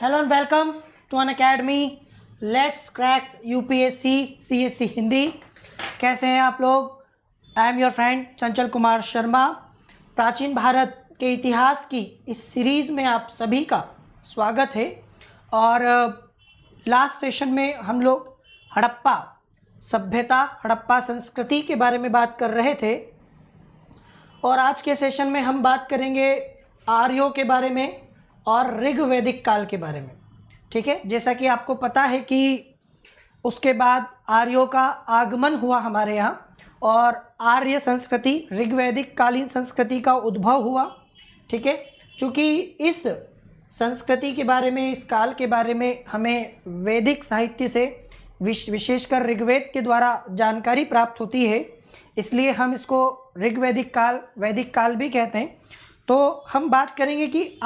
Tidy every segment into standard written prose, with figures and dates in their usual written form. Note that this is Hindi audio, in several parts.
Hello and welcome to Unacademy let's crack UPSC CSC Hindi. कैसे हैं आप लोग? I am your friend Chanchal Kumar Sharma. प्राचीन भारत के इतिहास की इस सीरीज़ में आप सभी का स्वागत है। और लास्ट सेशन में हम लोग हड़प्पा सभ्यता, हड़प्पा संस्कृति के बारे में बात कर रहे थे और आज के सेशन में हम बात करेंगे आर्यों के बारे में और ऋग्वैदिक काल के बारे में। ठीक है, जैसा कि आपको पता है कि उसके बाद आर्यों का आगमन हुआ हमारे यहाँ और आर्य संस्कृति ऋग्वैदिक कालीन संस्कृति का उद्भव हुआ। ठीक है, चूँकि इस संस्कृति के बारे में, इस काल के बारे में हमें वैदिक साहित्य से विशेषकर ऋग्वेद के द्वारा जानकारी प्राप्त होती है, इसलिए हम इसको ऋग्वैदिक काल, वैदिक काल भी कहते हैं। तो हम बात करेंगे कि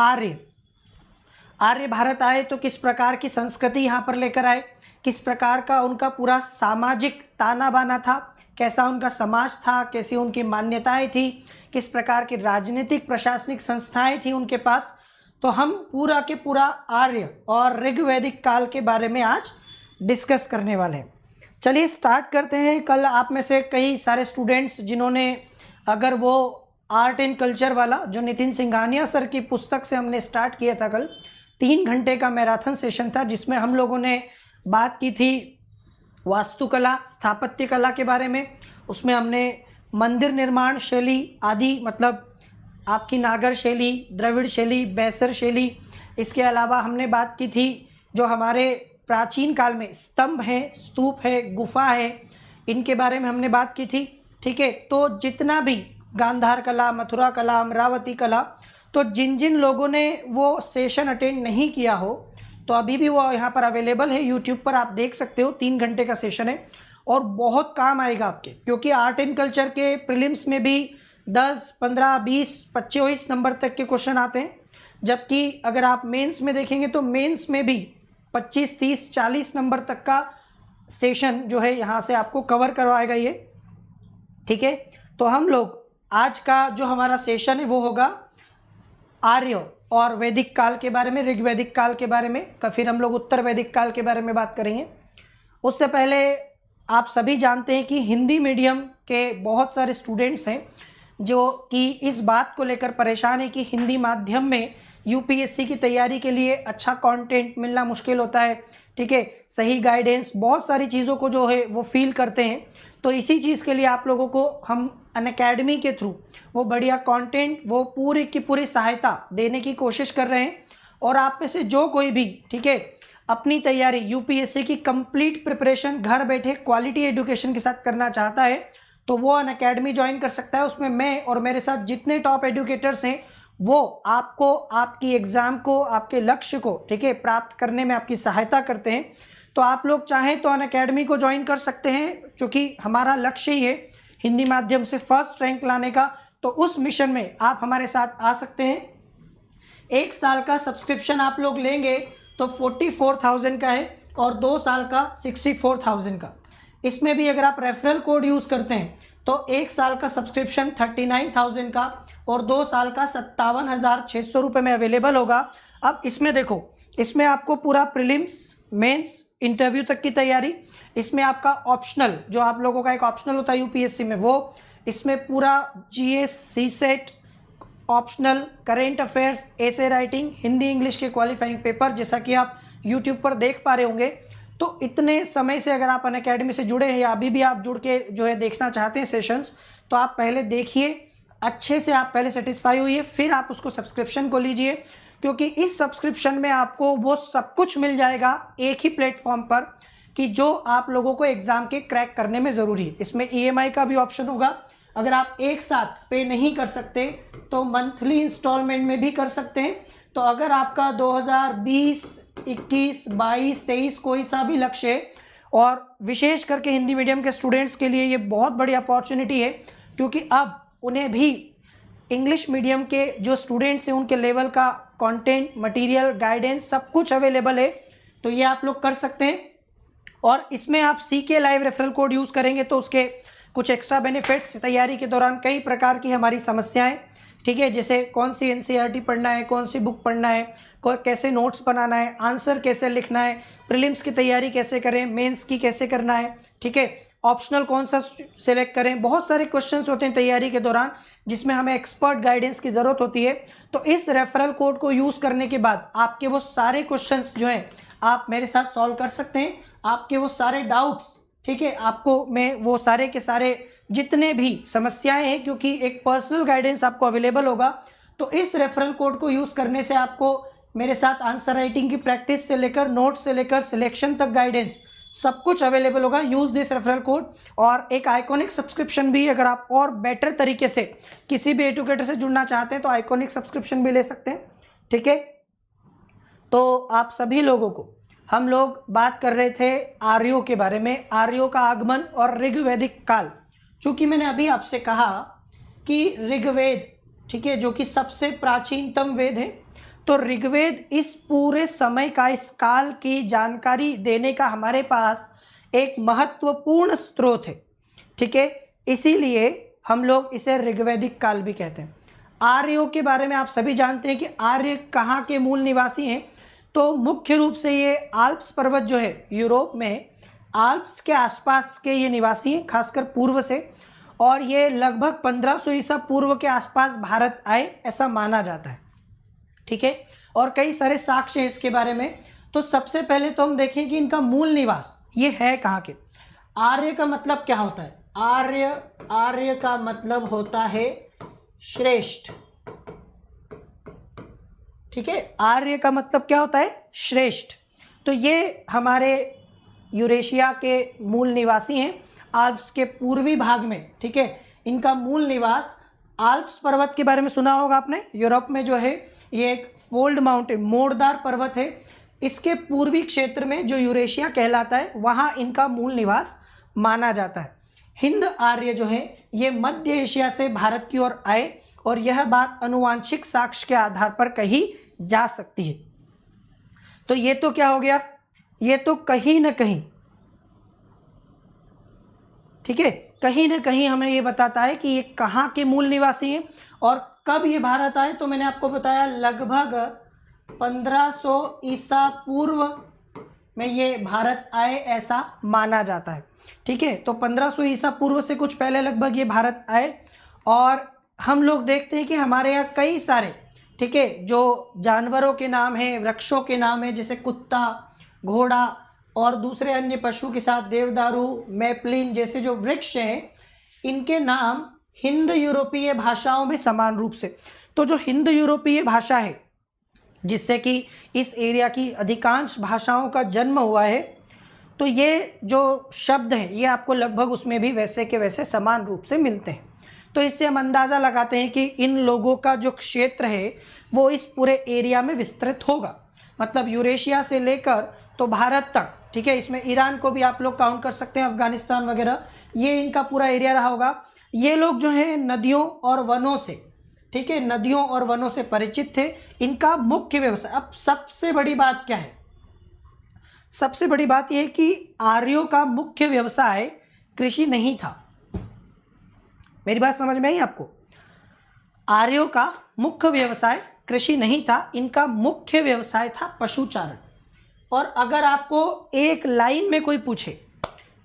आर्य भारत आए तो किस प्रकार की संस्कृति यहाँ पर लेकर आए, किस प्रकार का उनका पूरा सामाजिक ताना बाना था, कैसा उनका समाज था, कैसी उनकी मान्यताएं थी, किस प्रकार की राजनीतिक प्रशासनिक संस्थाएं थी उनके पास। तो हम पूरा के पूरा आर्य और ऋग्वैदिक काल के बारे में आज डिस्कस करने वाले हैं। चलिए स्टार्ट करते हैं। कल आप में से कई सारे स्टूडेंट्स जिन्होंने, अगर वो आर्ट एंड कल्चर वाला जो नितिन सिंघानिया सर की पुस्तक से हमने स्टार्ट किया था, कल 3 घंटे का मैराथन सेशन था जिसमें हम लोगों ने बात की थी वास्तुकला, स्थापत्य कला के बारे में। उसमें हमने मंदिर निर्माण शैली आदि, मतलब आपकी नागर शैली, द्रविड़ शैली, बैसर शैली, इसके अलावा हमने बात की थी जो हमारे प्राचीन काल में स्तंभ हैं, स्तूप है, गुफा है, इनके बारे में हमने बात की थी। ठीक है, तो जितना भी गांधार कला, मथुरा कला, अमरावती कला, तो जिन जिन लोगों ने वो सेशन अटेंड नहीं किया हो तो अभी भी वो यहाँ पर अवेलेबल है, यूट्यूब पर आप देख सकते हो। 3 घंटे का सेशन है और बहुत काम आएगा आपके, क्योंकि आर्ट एंड कल्चर के प्रीलिम्स में भी 10, 15, 20, 25 नंबर तक के क्वेश्चन आते हैं, जबकि अगर आप मेंस में देखेंगे तो मेंस में भी 25, 30, 40 नंबर तक का सेशन जो है यहाँ से आपको कवर करवाएगा ये। ठीक है, तो हम लोग आज का जो हमारा सेशन है वो होगा आर्य और वैदिक काल के बारे में, ऋग्वैदिक काल के बारे में, फिर हम लोग उत्तर वैदिक काल के बारे में बात करेंगे। उससे पहले आप सभी जानते हैं कि हिंदी मीडियम के बहुत सारे स्टूडेंट्स हैं जो कि इस बात को लेकर परेशान है कि हिंदी माध्यम में यूपीएससी की तैयारी के लिए अच्छा कंटेंट मिलना मुश्किल होता है। ठीक है, सही गाइडेंस, बहुत सारी चीज़ों को जो है वो फील करते हैं। तो इसी चीज़ के लिए आप लोगों को हम अनअकैडमी के थ्रू वो बढ़िया कंटेंट, वो पूरी की पूरी सहायता देने की कोशिश कर रहे हैं। और आप में से जो कोई भी, ठीक है, अपनी तैयारी यूपीएससी की कंप्लीट प्रिपरेशन घर बैठे क्वालिटी एजुकेशन के साथ करना चाहता है तो वो अनअकैडमी ज्वाइन कर सकता है। उसमें मैं और मेरे साथ जितने टॉप एजुकेटर्स हैं वो आपको, आपकी एग्ज़ाम को, आपके लक्ष्य को, ठीक है, प्राप्त करने में आपकी सहायता करते हैं। तो आप लोग चाहें तो अनअकैडमी को ज्वाइन कर सकते हैं, क्योंकि हमारा लक्ष्य ही है हिंदी माध्यम से फर्स्ट रैंक लाने का। तो उस मिशन में आप हमारे साथ आ सकते हैं। 1 साल का सब्सक्रिप्शन आप लोग लेंगे तो 44,000 का है और 2 साल का 64,000 का। इसमें भी अगर आप रेफरल कोड यूज़ करते हैं तो 1 साल का सब्सक्रिप्शन 39,000 का और 2 साल का 57,600 रुपये में अवेलेबल होगा। अब इसमें देखो, इसमें आपको पूरा प्रीलिम्स, मेंस, इंटरव्यू तक की तैयारी, इसमें आपका ऑप्शनल, जो आप लोगों का एक ऑप्शनल होता है यूपीएससी में, वो इसमें पूरा GS, CSAT, optional, current affairs, essay writing, Hindi English के क्वालिफाइंग पेपर, जैसा कि आप यूट्यूब पर देख पा रहे होंगे। तो इतने समय से अगर आप अनअकैडमी से जुड़े हैं या अभी भी आप जुड़ के जो है देखना चाहते हैं सेशंस, तो आप पहले देखिए, अच्छे से आप पहले सेटिस्फाई हुई है, फिर आप उसको सब्सक्रिप्शन को लीजिए, क्योंकि इस सब्सक्रिप्शन में आपको वो सब कुछ मिल जाएगा एक ही प्लेटफॉर्म पर कि जो आप लोगों को एग्जाम के क्रैक करने में ज़रूरी है। इसमें ईएमआई का भी ऑप्शन होगा, अगर आप एक साथ पे नहीं कर सकते तो मंथली इंस्टॉलमेंट में भी कर सकते हैं। तो अगर आपका 2020, 21, 22, 23 कोई सा भी लक्ष्य है, और विशेष करके हिंदी मीडियम के स्टूडेंट्स के लिए ये बहुत बड़ी अपॉर्चुनिटी है, क्योंकि अब उन्हें भी इंग्लिश मीडियम के जो स्टूडेंट्स हैं उनके लेवल का कंटेंट, मटेरियल, गाइडेंस सब कुछ अवेलेबल है। तो ये आप लोग कर सकते हैं। और इसमें आप CK live referral code use करेंगे तो उसके कुछ एक्स्ट्रा बेनिफिट्स, तैयारी के दौरान कई प्रकार की हमारी समस्याएं, ठीक है, जैसे कौन सी एनसीईआरटी पढ़ना है, कौन सी बुक पढ़ना है, कैसे नोट्स बनाना है, आंसर कैसे लिखना है, प्रीलिम्स की तैयारी कैसे करें, मेंस की कैसे करना है, ठीक है, ऑप्शनल कौन सा सेलेक्ट करें। बहुत सारे क्वेश्चंस होते हैं तैयारी के दौरान जिसमें हमें एक्सपर्ट गाइडेंस की ज़रूरत होती है। तो इस रेफरल कोड को यूज़ करने के बाद आपके वो सारे क्वेश्चंस जो हैं आप मेरे साथ सॉल्व कर सकते हैं। आपके वो सारे डाउट्स, ठीक है, आपको मैं वो सारे के सारे जितने भी समस्याएं हैं, क्योंकि एक पर्सनल गाइडेंस आपको अवेलेबल होगा, तो इस रेफरल कोड को यूज़ करने से आपको मेरे साथ आंसर राइटिंग की प्रैक्टिस से लेकर नोट्स से लेकर सिलेक्शन तक गाइडेंस सब कुछ अवेलेबल होगा। Use this referral code. और एक आइकॉनिक सब्सक्रिप्शन भी, अगर आप और बेटर तरीके से किसी भी एजुकेटर से जुड़ना चाहते हैं तो आइकॉनिक सब्सक्रिप्शन भी ले सकते हैं, ठीक है। तो आप सभी लोगों को, हम लोग बात कर रहे थे आर्यों के बारे में, आर्यों का आगमन और ऋग्वैदिक काल। चूँकि मैंने अभी आपसे कहा कि ऋग्वेद, ठीक है, जो कि सबसे प्राचीनतम वेद है, तो ऋग्वेद इस पूरे समय का, इस काल की जानकारी देने का हमारे पास एक महत्वपूर्ण स्रोत है, ठीक है। इसीलिए हम लोग इसे ऋग्वैदिक काल भी कहते हैं। आर्यों के बारे में आप सभी जानते हैं कि आर्य कहाँ के मूल निवासी हैं। तो मुख्य रूप से ये आल्प्स पर्वत जो है यूरोप में, आल्प्स के आसपास के ये निवासी हैं, खासकर पूर्व से। और ये लगभग 1500 ईसा पूर्व के आसपास भारत आए ऐसा माना जाता है, ठीक है। और कई सारे साक्ष्य हैं इसके बारे में। तो सबसे पहले तो हम देखें कि इनका मूल निवास ये है कहाँ के। आर्य का मतलब क्या होता है? आर्य का मतलब होता है श्रेष्ठ, ठीक है। आर्य का मतलब क्या होता है? श्रेष्ठ। तो ये हमारे यूरेशिया के मूल निवासी हैं, आल्प्स के पूर्वी भाग में, ठीक है। इनका मूल निवास, आल्प्स पर्वत के बारे में सुना होगा आपने, यूरोप में जो है ये एक फोल्ड माउंटेन, मोड़दार पर्वत है। इसके पूर्वी क्षेत्र में जो यूरेशिया कहलाता है वहाँ इनका मूल निवास माना जाता है। हिंद आर्य जो है ये मध्य एशिया से भारत की ओर आए और यह बात अनुवांशिक साक्ष्य के आधार पर कही जा सकती है। तो ये तो क्या हो गया? ये तो कहीं ना कहीं, ठीक है, कहीं ना कहीं हमें ये बताता है कि ये कहाँ के मूल निवासी हैं और कब ये भारत आए। तो मैंने आपको बताया लगभग 1500 ईसा पूर्व में ये भारत आए ऐसा माना जाता है, ठीक है। तो 1500 ईसा पूर्व से कुछ पहले लगभग ये भारत आए। और हम लोग देखते हैं कि हमारे यहाँ कई सारे, ठीक है, जो जानवरों के नाम हैं, वृक्षों के नाम हैं, जैसे कुत्ता, घोड़ा और दूसरे अन्य पशु के साथ देवदारू, मैपलिन जैसे जो वृक्ष हैं, इनके नाम हिंद यूरोपीय भाषाओं में समान रूप से। तो जो हिंद यूरोपीय भाषा है जिससे कि इस एरिया की अधिकांश भाषाओं का जन्म हुआ है, तो ये जो शब्द हैं ये आपको लगभग उसमें भी वैसे के वैसे समान रूप से मिलते हैं। तो इससे हम अंदाज़ा लगाते हैं कि इन लोगों का जो क्षेत्र है वो इस पूरे एरिया में विस्तृत होगा, मतलब यूरेशिया से लेकर तो भारत तक, ठीक है। इसमें ईरान को भी आप लोग काउंट कर सकते हैं, अफगानिस्तान वगैरह, ये इनका पूरा एरिया रहा होगा। ये लोग जो हैं नदियों और वनों से, ठीक है, नदियों और वनों से परिचित थे। इनका मुख्य व्यवसाय, अब सबसे बड़ी बात क्या है? सबसे बड़ी बात यह है कि आर्यों का मुख्य व्यवसाय कृषि नहीं था। मेरी बात समझ में आई आपको? आर्यों का मुख्य व्यवसाय कृषि नहीं था, इनका मुख्य व्यवसाय था पशुचारण। और अगर आपको एक लाइन में कोई पूछे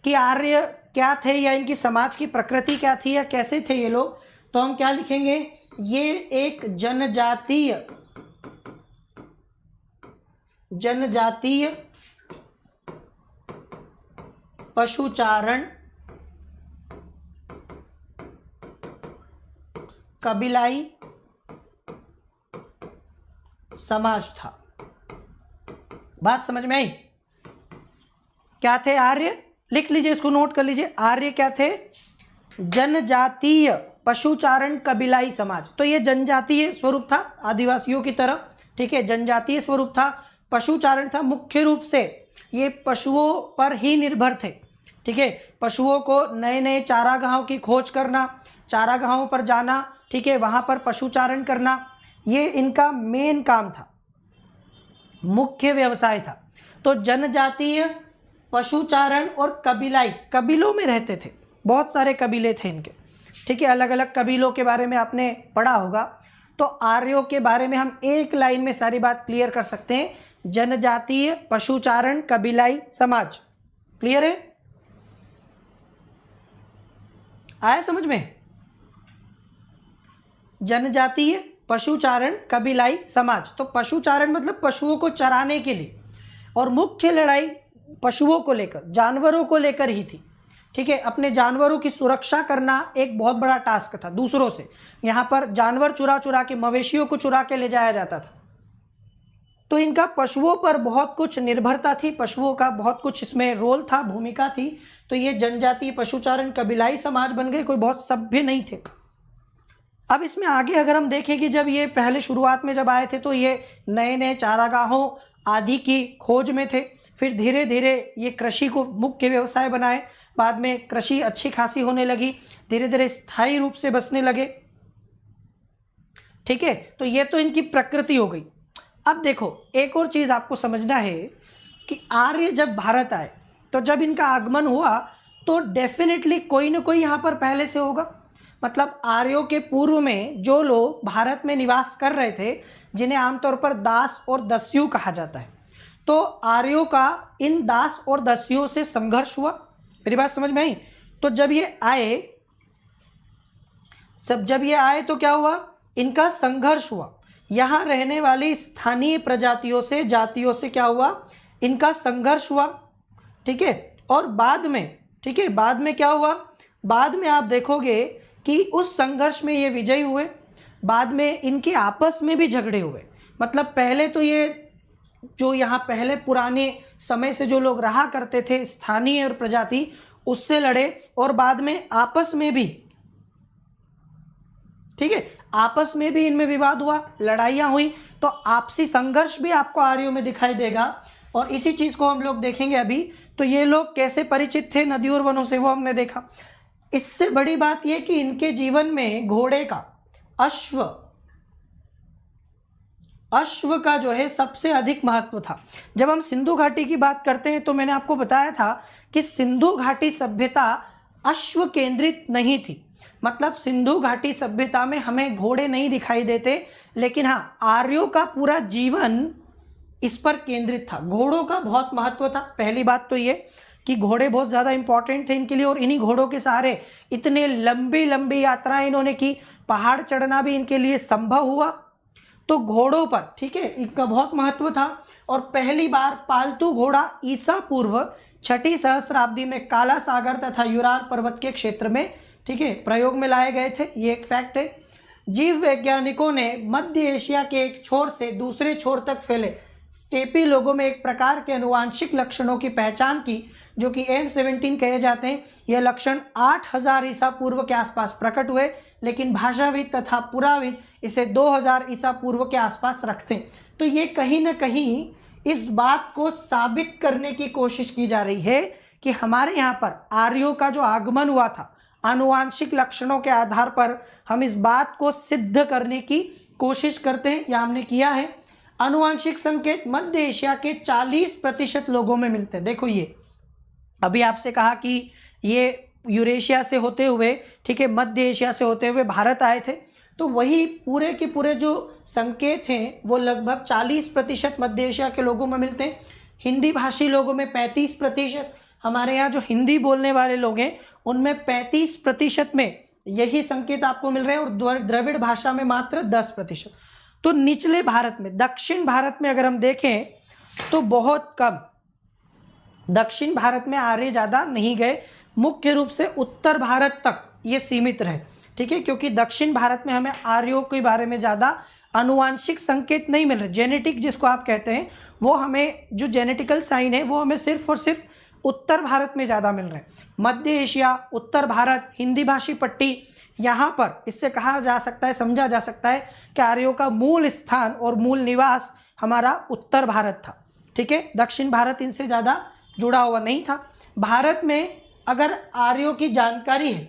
कि आर्य क्या थे या इनकी समाज की प्रकृति क्या थी या कैसे थे ये लोग, तो हम क्या लिखेंगे? ये एक जनजातीय पशुचारण कबीलाई समाज था। बात समझ में आई? क्या थे आर्य? लिख लीजिए, इसको नोट कर लीजिए। आर्य क्या थे? जनजातीय पशुचारण कबीलाई समाज। तो ये जनजातीय स्वरूप था आदिवासियों की तरह, ठीक है, जनजातीय स्वरूप था, पशुचारण था। मुख्य रूप से ये पशुओं पर ही निर्भर थे, ठीक है। पशुओं को नए नए चारागाहों की खोज करना, चारागाहों पर जाना, ठीक है, वहाँ पर पशुचारण करना, ये इनका मेन काम था, मुख्य व्यवसाय था। तो जनजातीय पशुचारण और कबीलाई, कबीलों में रहते थे, बहुत सारे कबीले थे इनके, ठीक है। अलग अलग कबीलों के बारे में आपने पढ़ा होगा। तो आर्यों के बारे में हम एक लाइन में सारी बात क्लियर कर सकते हैं, जनजातीय पशुचारण कबीलाई समाज। क्लियर है? आया समझ में? जनजातीय पशुचारण कबीलाई समाज, तो पशुचारण मतलब पशुओं को चराने के लिए, और मुख्य लड़ाई पशुओं को लेकर, जानवरों को लेकर ही थी। ठीक है, अपने जानवरों की सुरक्षा करना एक बहुत बड़ा टास्क था दूसरों से। यहाँ पर जानवर चुरा चुरा के, मवेशियों को चुरा के ले जाया जाता था, तो इनका पशुओं पर बहुत कुछ निर्भरता थी, पशुओं का बहुत कुछ इसमें रोल था, भूमिका थी। तो ये जनजातीय पशुचारण कबीलाई समाज बन गए, कोई बहुत सभ्य नहीं थे। अब इसमें आगे अगर हम देखें कि जब ये पहले शुरुआत में जब आए थे तो ये नए नए चारागाहों आदि की खोज में थे, फिर धीरे धीरे ये कृषि को मुख्य व्यवसाय बनाए, बाद में कृषि अच्छी खासी होने लगी, धीरे धीरे स्थायी रूप से बसने लगे। ठीक है, तो ये तो इनकी प्रकृति हो गई। अब देखो एक और चीज़ आपको समझना है कि आर्य जब भारत आए, तो जब इनका आगमन हुआ तो डेफिनेटली कोई ना कोई यहाँ पर पहले से होगा। मतलब आर्यों के पूर्व में जो लोग भारत में निवास कर रहे थे, जिन्हें आमतौर पर दास और दस्यु कहा जाता है, तो आर्यों का इन दास और दस्युओं से संघर्ष हुआ। मेरी बात समझ में आई? तो जब ये आए तो क्या हुआ? इनका संघर्ष हुआ। यहाँ रहने वाली स्थानीय प्रजातियों से, जातियों से क्या हुआ? इनका संघर्ष हुआ। ठीक है, और बाद में, ठीक है, बाद में क्या हुआ? बाद में आप देखोगे कि उस संघर्ष में ये विजयी हुए, बाद में इनके आपस में भी झगड़े हुए। मतलब पहले तो ये जो यहाँ पहले पुराने समय से जो लोग रहा करते थे, स्थानीय और प्रजाति, उससे लड़े, और बाद में आपस में भी, ठीक है, आपस में भी इनमें विवाद हुआ, लड़ाइयाँ हुई। तो आपसी संघर्ष भी आपको आर्यों में दिखाई देगा, और इसी चीज़ को हम लोग देखेंगे अभी। तो ये लोग कैसे परिचित थे नदियों और वनों से, वो हमने देखा। इससे बड़ी बात यह कि इनके जीवन में घोड़े का, अश्व का जो है सबसे अधिक महत्व था। जब हम सिंधु घाटी की बात करते हैं तो मैंने आपको बताया था कि सिंधु घाटी सभ्यता अश्व केंद्रित नहीं थी। मतलब सिंधु घाटी सभ्यता में हमें घोड़े नहीं दिखाई देते, लेकिन हाँ, आर्यों का पूरा जीवन इस पर केंद्रित था। घोड़ों का बहुत महत्व था। पहली बात तो ये कि घोड़े बहुत ज़्यादा इंपॉर्टेंट थे इनके लिए, और इन्हीं घोड़ों के सहारे इतने लंबी लंबी यात्राएं इन्होंने की, पहाड़ चढ़ना भी इनके लिए संभव हुआ। तो घोड़ों पर, ठीक है, इनका बहुत महत्व था। और पहली बार पालतू घोड़ा ईसा पूर्व 6ठी सहस्राब्दी में काला सागर तथा यूराल पर्वत के क्षेत्र में, ठीक है, प्रयोग में लाए गए थे। ये एक फैक्ट है। जीव वैज्ञानिकों ने मध्य एशिया के एक छोर से दूसरे छोर तक फैले स्टेपी लोगों में एक प्रकार के अनुवांशिक लक्षणों की पहचान की, जो कि M17 कहे जाते हैं। यह लक्षण 8000 ईसा पूर्व के आसपास प्रकट हुए, लेकिन भाषाविद तथा पुराविद इसे 2000 ईसा पूर्व के आसपास रखते हैं। तो ये कहीं ना कहीं इस बात को साबित करने की कोशिश की जा रही है कि हमारे यहाँ पर आर्यों का जो आगमन हुआ था, आनुवांशिक लक्षणों के आधार पर हम इस बात को सिद्ध करने की कोशिश करते हैं, या हमने किया है। आनुवांशिक संकेत मध्य एशिया के 40% लोगों में मिलते हैं। देखो, ये अभी आपसे कहा कि ये यूरेशिया से होते हुए, ठीक है, मध्य एशिया से होते हुए भारत आए थे, तो वही पूरे के पूरे जो संकेत हैं वो लगभग 40% मध्य एशिया के लोगों में मिलते हैं। हिंदी भाषी लोगों में 35%, हमारे यहाँ जो हिंदी बोलने वाले लोग हैं उनमें 35% में यही संकेत आपको मिल रहे हैं, और द्रविड़ भाषा में मात्र 10%। तो निचले भारत में, दक्षिण भारत में अगर हम देखें तो बहुत कम, दक्षिण भारत में आर्य ज़्यादा नहीं गए, मुख्य रूप से उत्तर भारत तक ये सीमित रहे। ठीक है, क्योंकि दक्षिण भारत में हमें आर्यों के बारे में ज़्यादा आनुवांशिक संकेत नहीं मिल रहे। जेनेटिक जिसको आप कहते हैं, वो हमें जो जेनेटिकल साइन है वो हमें सिर्फ और सिर्फ उत्तर भारत में ज़्यादा मिल रहे हैं। मध्य एशिया, उत्तर भारत, हिंदी भाषी पट्टी, यहाँ पर इससे कहा जा सकता है, समझा जा सकता है कि आर्यों का मूल स्थान और मूल निवास हमारा उत्तर भारत था। ठीक है, दक्षिण भारत इनसे ज़्यादा जुड़ा हुआ नहीं था। भारत में अगर आर्यों की जानकारी है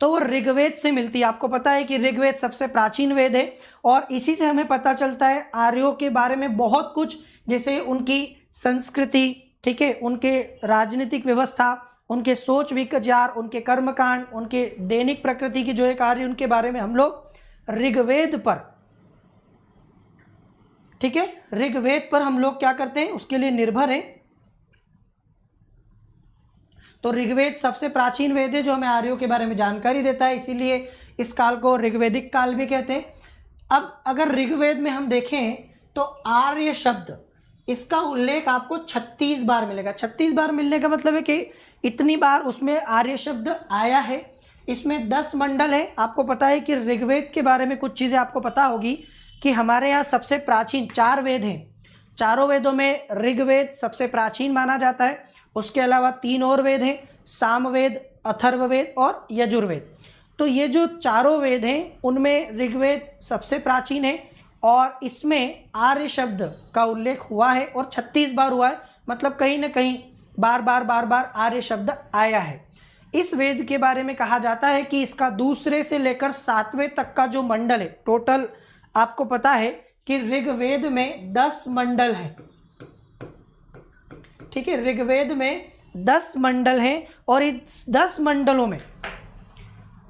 तो वो ऋग्वेद से मिलती है। आपको पता है कि ऋग्वेद सबसे प्राचीन वेद है, और इसी से हमें पता चलता है आर्यों के बारे में बहुत कुछ, जैसे उनकी संस्कृति, ठीक है, उनके राजनीतिक व्यवस्था, उनके सोच विचार, उनके कर्मकांड, उनके दैनिक प्रकृति की जो एक आर्य, उनके बारे में हम लोग ऋग्वेद पर, ठीक है, ऋग्वेद पर हम लोग क्या करते हैं, उसके लिए निर्भर है। तो ऋग्वेद सबसे प्राचीन वेद है जो हमें आर्यों के बारे में जानकारी देता है, इसीलिए इस काल को ऋग्वेदिक काल भी कहते हैं। अब अगर ऋग्वेद में हम देखें तो आर्य शब्द, इसका उल्लेख आपको 36 बार मिलेगा। 36 बार मिलने का मतलब है कि इतनी बार उसमें आर्य शब्द आया है। इसमें 10 मंडल है। आपको पता है कि ऋग्वेद के बारे में कुछ चीज़ें आपको पता होगी कि हमारे यहाँ सबसे प्राचीन 4 वेद हैं। चारों वेदों में ऋग्वेद सबसे प्राचीन माना जाता है। उसके अलावा 3 और वेद हैं, सामवेद, अथर्ववेद और यजुर्वेद। तो ये जो चारों वेद हैं उनमें ऋग्वेद सबसे प्राचीन है और इसमें आर्य शब्द का उल्लेख हुआ है और 36 बार हुआ है, मतलब कहीं ना कहीं बार बार आर्य शब्द आया है। इस वेद के बारे में कहा जाता है कि इसका दूसरे से लेकर 7वें तक का जो मंडल है, टोटल आपको पता है कि ऋग्वेद में 10 मंडल हैं, ठीक है, ऋग्वेद में 10 मंडल हैं और इस 10 मंडलों में,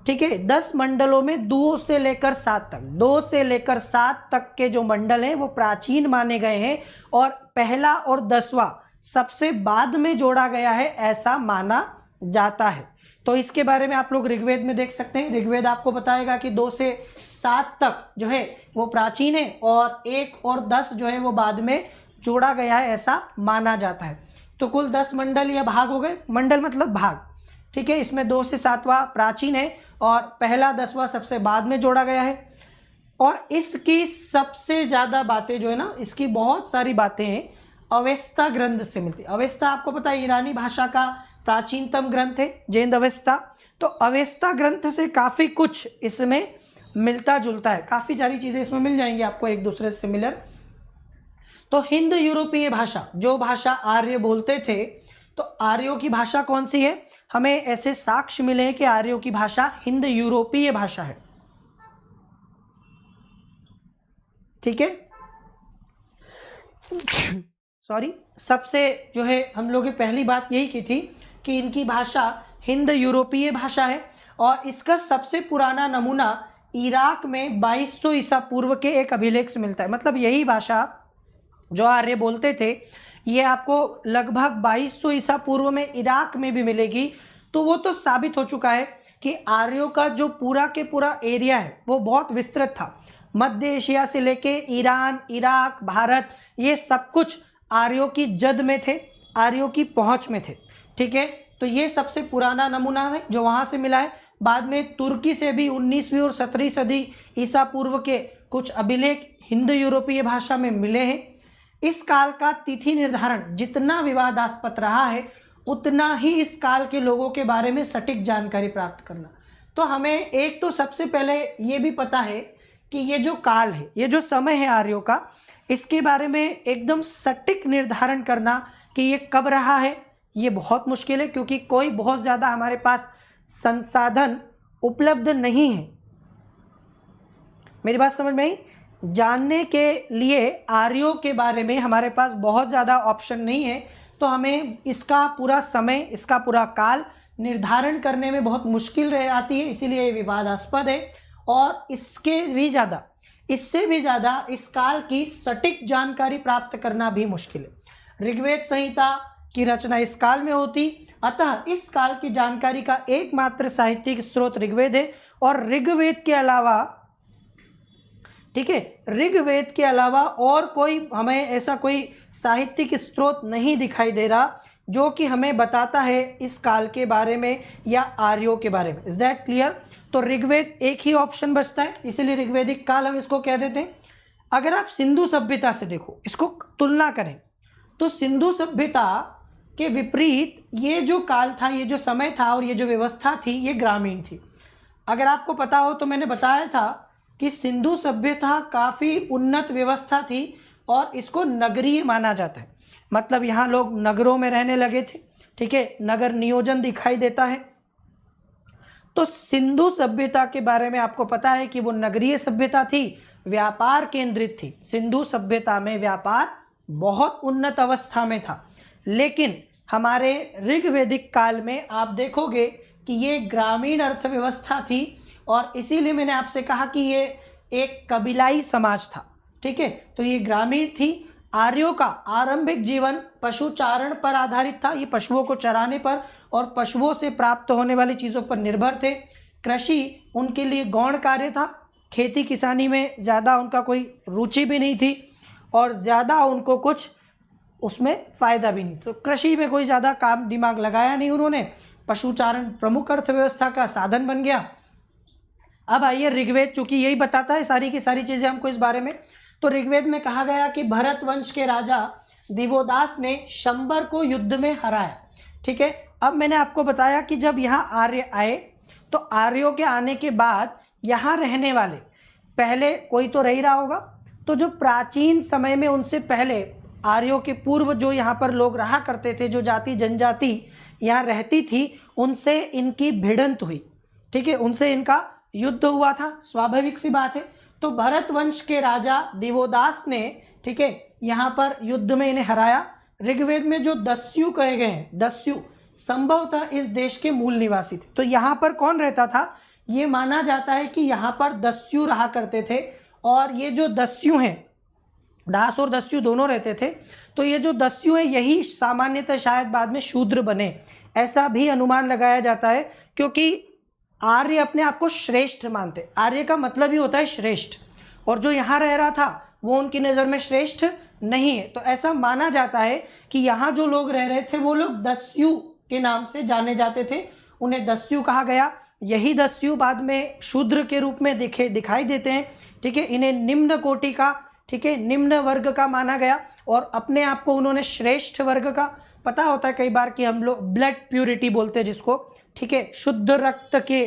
ठीक है, 10 मंडलों में 2 से लेकर 7 तक, 2 से लेकर 7 तक के जो मंडल हैं वो प्राचीन माने गए हैं और पहला और 10वां सबसे बाद में जोड़ा गया है ऐसा माना जाता है। तो इसके बारे में आप लोग ऋग्वेद में देख सकते हैं। ऋग्वेद आपको बताएगा कि 2 से 7 तक जो है वो प्राचीन है और 1 और 10 जो है वो बाद में जोड़ा गया है ऐसा माना जाता है। तो कुल 10 मंडल या भाग हो गए। मंडल मतलब भाग, ठीक है। इसमें 2 से 7वां प्राचीन है और पहला 10वां सबसे बाद में जोड़ा गया है। और इसकी सबसे ज़्यादा बातें जो है ना, इसकी बहुत सारी बातें हैं अवेस्ता ग्रंथ से मिलती। अवेस्ता आपको पता है ईरानी भाषा का प्राचीनतम ग्रंथ है, जैन अवेस्ता। तो अवेस्ता ग्रंथ से काफ़ी कुछ इसमें मिलता जुलता है, काफ़ी सारी चीज़ें इसमें मिल जाएंगी आपको एक दूसरे से सिमिलर। तो हिंद यूरोपीय भाषा, जो भाषा आर्य बोलते थे, तो आर्यों की भाषा कौन सी है? हमें ऐसे साक्ष्य मिले हैं कि आर्यों की भाषा हिंद यूरोपीय भाषा है, ठीक है। सॉरी, सबसे जो है हम लोगों ने पहली बात यही की थी कि इनकी भाषा हिंद यूरोपीय भाषा है और इसका सबसे पुराना नमूना इराक में 2200 ईसा पूर्व के एक अभिलेख से मिलता है। मतलब यही भाषा जो आर्य बोलते थे ये आपको लगभग 2200 ईसा पूर्व में इराक में भी मिलेगी। तो वो तो साबित हो चुका है कि आर्यों का जो पूरा के पूरा एरिया है वो बहुत विस्तृत था। मध्य एशिया से लेके ईरान, इराक, भारत, ये सब कुछ आर्यों की जद में थे, आर्यों की पहुंच में थे, ठीक है। तो ये सबसे पुराना नमूना है जो वहाँ से मिला है। बाद में तुर्की से भी 19वीं और 17वीं सदी ईसा पूर्व के कुछ अभिलेख हिंद यूरोपीय भाषा में मिले हैं। इस काल का तिथि निर्धारण जितना विवादास्पद रहा है उतना ही इस काल के लोगों के बारे में सटीक जानकारी प्राप्त करना। तो हमें एक तो सबसे पहले ये भी पता है कि ये जो काल है, ये जो समय है आर्यों का, इसके बारे में एकदम सटीक निर्धारण करना कि ये कब रहा है ये बहुत मुश्किल है, क्योंकि कोई बहुत ज़्यादा हमारे पास संसाधन उपलब्ध नहीं है। मेरी बात समझ में आई? जानने के लिए आर्यों के बारे में हमारे पास बहुत ज़्यादा ऑप्शन नहीं है, तो हमें इसका पूरा समय, इसका पूरा काल निर्धारण करने में बहुत मुश्किल रह आती है, इसीलिए ये विवादास्पद है। और इससे भी ज़्यादा इस काल की सटीक जानकारी प्राप्त करना भी मुश्किल है। ऋग्वेद संहिता की रचना इस काल में होती, अतः इस काल की जानकारी का एकमात्र साहित्यिक स्रोत ऋग्वेद है। और ऋग्वेद के अलावा, ठीक है, ऋग्वेद के अलावा और कोई हमें ऐसा कोई साहित्यिक स्रोत नहीं दिखाई दे रहा जो कि हमें बताता है इस काल के बारे में या आर्यों के बारे में। Is that clear? तो ऋग्वेद एक ही ऑप्शन बचता है, इसीलिए ऋग्वेदिक काल हम इसको कह देते हैं। अगर आप सिंधु सभ्यता से देखो, इसको तुलना करें, तो सिंधु सभ्यता के विपरीत ये जो काल था, ये जो समय था और ये जो व्यवस्था थी, ये ग्रामीण थी। अगर आपको पता हो तो मैंने बताया था कि सिंधु सभ्यता काफ़ी उन्नत व्यवस्था थी और इसको नगरीय माना जाता है। मतलब यहाँ लोग नगरों में रहने लगे थे, ठीक है, नगर नियोजन दिखाई देता है। तो सिंधु सभ्यता के बारे में आपको पता है कि वो नगरीय सभ्यता थी, व्यापार केंद्रित थी। सिंधु सभ्यता में व्यापार बहुत उन्नत अवस्था में था। लेकिन हमारे ऋग्वेदिक काल में आप देखोगे कि ये ग्रामीण अर्थव्यवस्था थी और इसीलिए मैंने आपसे कहा कि ये एक कबीलाई समाज था। ठीक है, तो ये ग्रामीण थी। आर्यों का आरंभिक जीवन पशुचारण पर आधारित था, ये पशुओं को चराने पर और पशुओं से प्राप्त होने वाली चीज़ों पर निर्भर थे। कृषि उनके लिए गौण कार्य था, खेती किसानी में ज़्यादा उनका कोई रुचि भी नहीं थी और ज़्यादा उनको कुछ उसमें फ़ायदा भी नहीं, तो कृषि में कोई ज़्यादा काम दिमाग लगाया नहीं उन्होंने। पशुचारण प्रमुख अर्थव्यवस्था का साधन बन गया। अब आइए ऋग्वेद, चूंकि यही बताता है सारी की सारी चीज़ें हमको इस बारे में, तो ऋग्वेद में कहा गया कि भरत वंश के राजा दिवोदास ने शंबर को युद्ध में हराया। ठीक है, अब मैंने आपको बताया कि जब यहाँ आर्य आए तो आर्यों के आने के बाद यहाँ रहने वाले, पहले कोई तो रह रहा होगा, तो जो प्राचीन समय में उनसे पहले आर्यों के पूर्व जो यहाँ पर लोग रहा करते थे, जो जाति जनजाति यहाँ रहती थी, उनसे इनकी भिड़ंत हुई। ठीक है, उनसे इनका युद्ध हुआ था, स्वाभाविक सी बात है। तो भरत वंश के राजा दिवोदास ने, ठीक है, यहाँ पर युद्ध में इन्हें हराया। ऋग्वेद में जो दस्यु कहे गए हैं, दस्यु संभवतः इस देश के मूल निवासी थे। तो यहाँ पर कौन रहता था, ये माना जाता है कि यहाँ पर दस्यु रहा करते थे। और ये जो दस्यु हैं, दास और दस्यु दोनों रहते थे, तो ये जो दस्यु हैं यही सामान्यतः शायद बाद में शूद्र बने, ऐसा भी अनुमान लगाया जाता है, क्योंकि आर्य अपने आप को श्रेष्ठ मानते। आर्य का मतलब ही होता है श्रेष्ठ, और जो यहाँ रह रहा था वो उनकी नज़र में श्रेष्ठ नहीं है। तो ऐसा माना जाता है कि यहाँ जो लोग रह रहे थे वो लोग दस्यु के नाम से जाने जाते थे, उन्हें दस्यु कहा गया। यही दस्यु बाद में शूद्र के रूप में दिखाई देते हैं। ठीक है, इन्हें निम्न कोटि का, ठीक है, निम्न वर्ग का माना गया और अपने आप को उन्होंने श्रेष्ठ वर्ग का, पता होता है कई बार कि हम लोग ब्लड प्यूरिटी बोलते हैं जिसको, ठीक है, शुद्ध रक्त के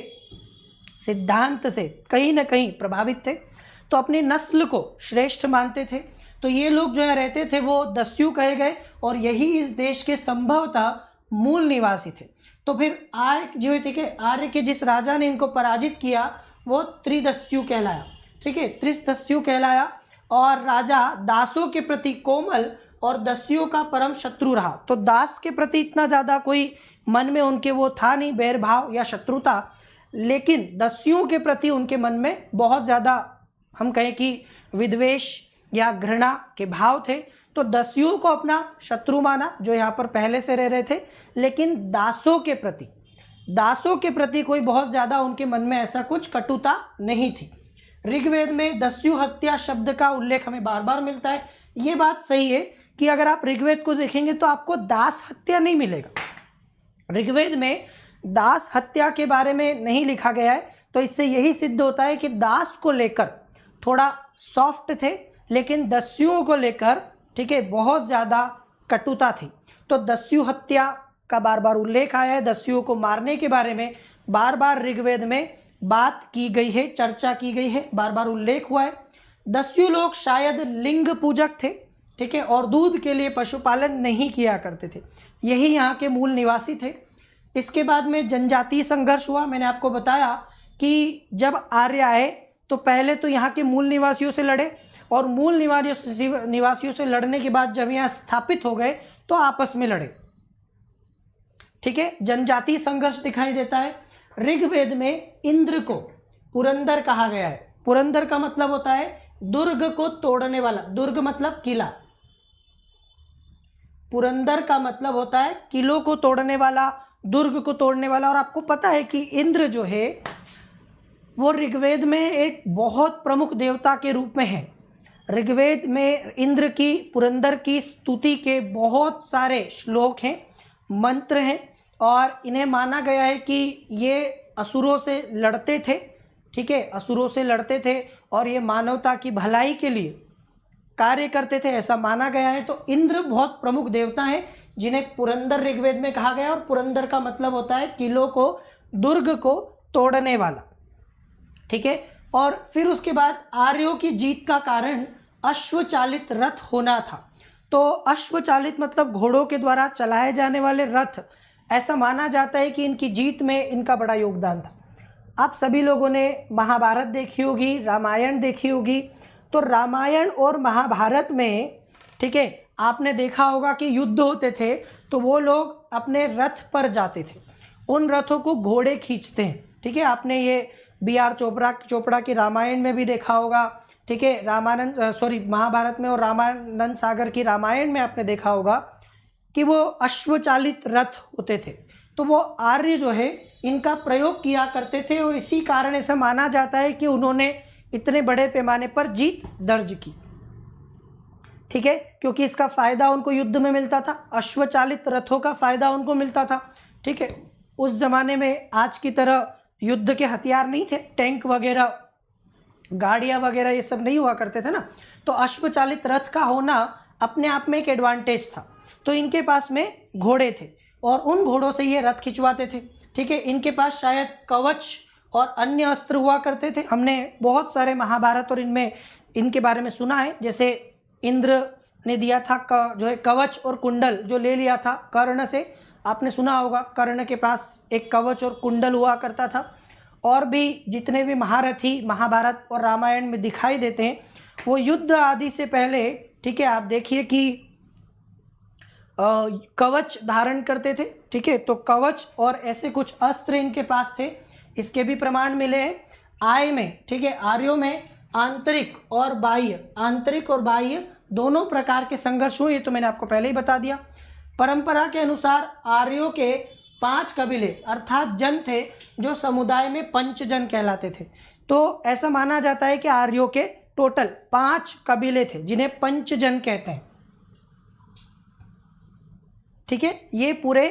सिद्धांत से कहीं ना कहीं प्रभावित थे, तो अपनी नस्ल को श्रेष्ठ मानते थे। तो ये लोग जो है रहते थे वो दस्यु कहे गए और यही इस देश के संभवतः मूल निवासी थे। तो फिर आर्य जो है, ठीक है, आर्य के जिस राजा ने इनको पराजित किया वो त्रिदस्यु कहलाया। ठीक है, त्रिदस्यु कहलाया और राजा दासों के प्रति कोमल और दस्युओं का परम शत्रु रहा। तो दास के प्रति इतना ज़्यादा कोई मन में उनके वो था नहीं बैरभाव या शत्रुता, लेकिन दस्युओं के प्रति उनके मन में बहुत ज़्यादा, हम कहें कि विद्वेष या घृणा के भाव थे। तो दस्युओं को अपना शत्रु माना जो यहाँ पर पहले से रह रहे थे, लेकिन दासों के प्रति कोई बहुत ज़्यादा उनके मन में ऐसा कुछ कटुता नहीं थी। ऋग्वेद में दस्यु हत्या शब्द का उल्लेख हमें बार बार मिलता है। ये बात सही है कि अगर आप ऋग्वेद को देखेंगे तो आपको दास हत्या नहीं मिलेगा। ऋग्वेद में दास हत्या के बारे में नहीं लिखा गया है, तो इससे यही सिद्ध होता है कि दास को लेकर थोड़ा सॉफ्ट थे, लेकिन दस्युओं को लेकर, ठीक है, बहुत ज़्यादा कटुता थी। तो दस्यु हत्या का बार बार उल्लेख आया है, दस्युओं को मारने के बारे में बार बार ऋग्वेद में बात की गई है, चर्चा की गई है, बार बार उल्लेख हुआ है। दस्यु लोग शायद लिंग पूजक थे, ठीक है, और दूध के लिए पशुपालन नहीं किया करते थे, यही यहाँ के मूल निवासी थे। इसके बाद में जनजातीय संघर्ष हुआ। मैंने आपको बताया कि जब आर्य आए तो पहले तो यहाँ के मूल निवासियों से लड़े और मूल निवासियों से लड़ने के बाद जब यहाँ स्थापित हो गए तो आपस में लड़े। ठीक है, जनजातीय संघर्ष दिखाई देता है। ऋग्वेद में इंद्र को पुरंदर कहा गया है। पुरंदर का मतलब होता है दुर्ग को तोड़ने वाला, दुर्ग मतलब किला, पुरंदर का मतलब होता है किलों को तोड़ने वाला, दुर्ग को तोड़ने वाला। और आपको पता है कि इंद्र जो है वो ऋग्वेद में एक बहुत प्रमुख देवता के रूप में है। ऋग्वेद में इंद्र की, पुरंदर की स्तुति के बहुत सारे श्लोक हैं, मंत्र हैं, और इन्हें माना गया है कि ये असुरों से लड़ते थे। ठीक है, असुरों से लड़ते थे और ये मानवता की भलाई के लिए कार्य करते थे, ऐसा माना गया है। तो इंद्र बहुत प्रमुख देवता हैं जिन्हें पुरंदर ऋग्वेद में कहा गया, और पुरंदर का मतलब होता है किलों को, दुर्ग को तोड़ने वाला। ठीक है, और फिर उसके बाद आर्यों की जीत का कारण अश्वचालित रथ होना था। तो अश्वचालित मतलब घोड़ों के द्वारा चलाए जाने वाले रथ, ऐसा माना जाता है कि इनकी जीत में इनका बड़ा योगदान था। आप सभी लोगों ने महाभारत देखी होगी, रामायण देखी होगी, तो रामायण और महाभारत में, ठीक है, आपने देखा होगा कि युद्ध होते थे तो वो लोग अपने रथ पर जाते थे, उन रथों को घोड़े खींचते हैं। ठीक है, आपने ये B.R. चोपड़ा की रामायण में भी देखा होगा, ठीक है, महाभारत में और रामानंद सागर की रामायण में आपने देखा होगा कि वो अश्वचालित रथ होते थे। तो वो आर्य जो है इनका प्रयोग किया करते थे और इसी कारण ऐसा माना जाता है कि उन्होंने इतने बड़े पैमाने पर जीत दर्ज की, ठीक है, क्योंकि इसका फायदा उनको युद्ध में मिलता था, अश्वचालित रथों का फायदा उनको मिलता था, ठीक है। उस जमाने में आज की तरह युद्ध के हथियार नहीं थे, टैंक वगैरह, गाड़ियां वगैरह ये सब नहीं हुआ करते थे ना, तो अश्वचालित रथ का होना अपने आप में एक एडवांटेज था। तो इनके पास में घोड़े थे और उन घोड़ों से ये रथ खिंचवाते थे, ठीक है। इनके पास शायद कवच और अन्य अस्त्र हुआ करते थे। हमने बहुत सारे महाभारत और इनमें इनके बारे में सुना है, जैसे इंद्र ने दिया था जो है कवच और कुंडल जो ले लिया था कर्ण से, आपने सुना होगा कर्ण के पास एक कवच और कुंडल हुआ करता था। और भी जितने भी महारथी महाभारत और रामायण में दिखाई देते हैं वो युद्ध आदि से पहले, ठीक है, आप देखिए कि कवच धारण करते थे, ठीक है। तो कवच और ऐसे कुछ अस्त्र इनके पास थे, इसके भी प्रमाण मिले हैं। आय में, ठीक है, आर्यों में आंतरिक और बाह्य दोनों प्रकार के संघर्ष हुए, ये तो मैंने आपको पहले ही बता दिया। परंपरा के अनुसार आर्यों के 5 कबीले अर्थात जन थे जो समुदाय में पंचजन कहलाते थे। तो ऐसा माना जाता है कि आर्यों के टोटल 5 कबीले थे जिन्हें पंचजन कहते हैं, ठीक है। ये पूरे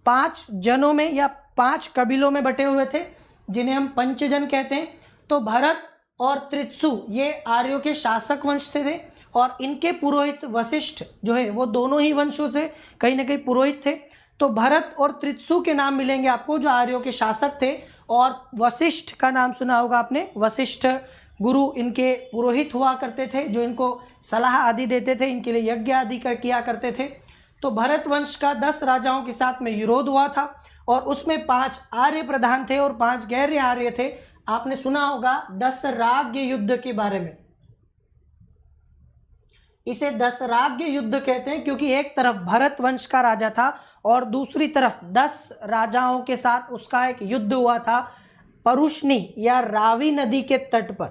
5 जनों में या 5 कबीलों में बटे हुए थे जिन्हें हम पंचजन कहते हैं। तो भरत और त्रित्सु ये आर्यों के शासक वंश थे और इनके पुरोहित वशिष्ठ जो है वो दोनों ही वंशों से कहीं ना कहीं पुरोहित थे। तो भरत और त्रित्सु के नाम मिलेंगे आपको जो आर्यों के शासक थे, और वशिष्ठ का नाम सुना होगा आपने, वशिष्ठ गुरु इनके पुरोहित हुआ करते थे जो इनको सलाह आदि देते थे, इनके लिए यज्ञ आदि किया करते थे। तो भरत वंश का 10 राजाओं के साथ में विरोध हुआ था और उसमें 5 आर्य प्रधान थे और 5 गैर आर्य थे। आपने सुना होगा दशराग्य युद्ध के बारे में, इसे दशराग्य युद्ध कहते हैं क्योंकि एक तरफ भरत वंश का राजा था और दूसरी तरफ 10 राजाओं के साथ उसका एक युद्ध हुआ था परुष्णी या रावी नदी के तट पर,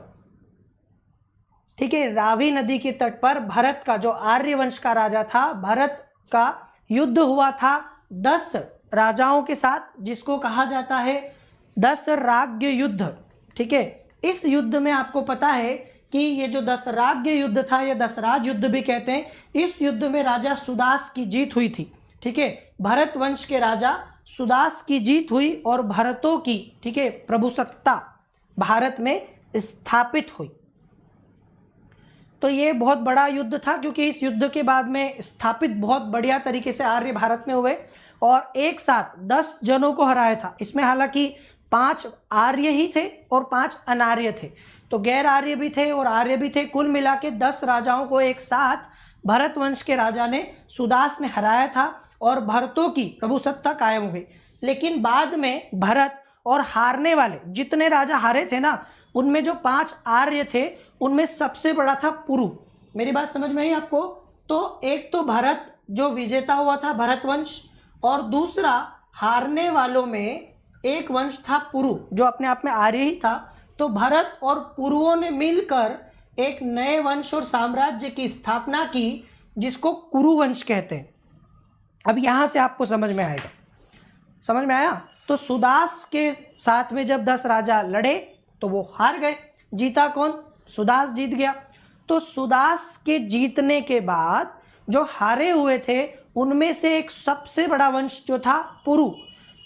ठीक है। रावी नदी के तट पर भरत का जो आर्य वंश का राजा था, भरत का युद्ध हुआ था 10 राजाओं के साथ जिसको कहा जाता है दशराग्य युद्ध, ठीक है। इस युद्ध में आपको पता है कि ये जो दशराग्य युद्ध था या दशराज युद्ध भी कहते हैं, इस युद्ध में राजा सुदास की जीत हुई थी, ठीक है। भरत वंश के राजा सुदास की जीत हुई और भरतों की, ठीक है, प्रभुसत्ता भारत में स्थापित हुई। तो ये बहुत बड़ा युद्ध था क्योंकि इस युद्ध के बाद में स्थापित बहुत बढ़िया तरीके से आर्य भारत में हुए और एक साथ 10 जनों को हराया था। इसमें हालांकि 5 आर्य ही थे और 5 अनार्य थे, तो गैर आर्य भी थे और आर्य भी थे। कुल मिला के 10 राजाओं को एक साथ भरत वंश के राजा ने, सुदास ने हराया था और भरतों की प्रभुसत्ता कायम हो गई। लेकिन बाद में भरत और हारने वाले जितने राजा हारे थे ना, उनमें जो 5 आर्य थे उनमें सबसे बड़ा था पुरु। मेरी बात समझ में आई आपको? तो एक तो भरत जो विजेता हुआ था भरत वंश, और दूसरा हारने वालों में एक वंश था पुरु जो अपने आप में आर्य ही था। तो भरत और पुरुओं ने मिलकर एक नए वंश और साम्राज्य की स्थापना की जिसको कुरु वंश कहते हैं। अब यहाँ से आपको समझ में आएगा, समझ में आया? तो सुदास के साथ में जब 10 राजा लड़े तो वो हार गए, जीता कौन? सुदास जीत गया। तो सुदास के जीतने के बाद जो हारे हुए थे उनमें से एक सबसे बड़ा वंश जो था पुरु,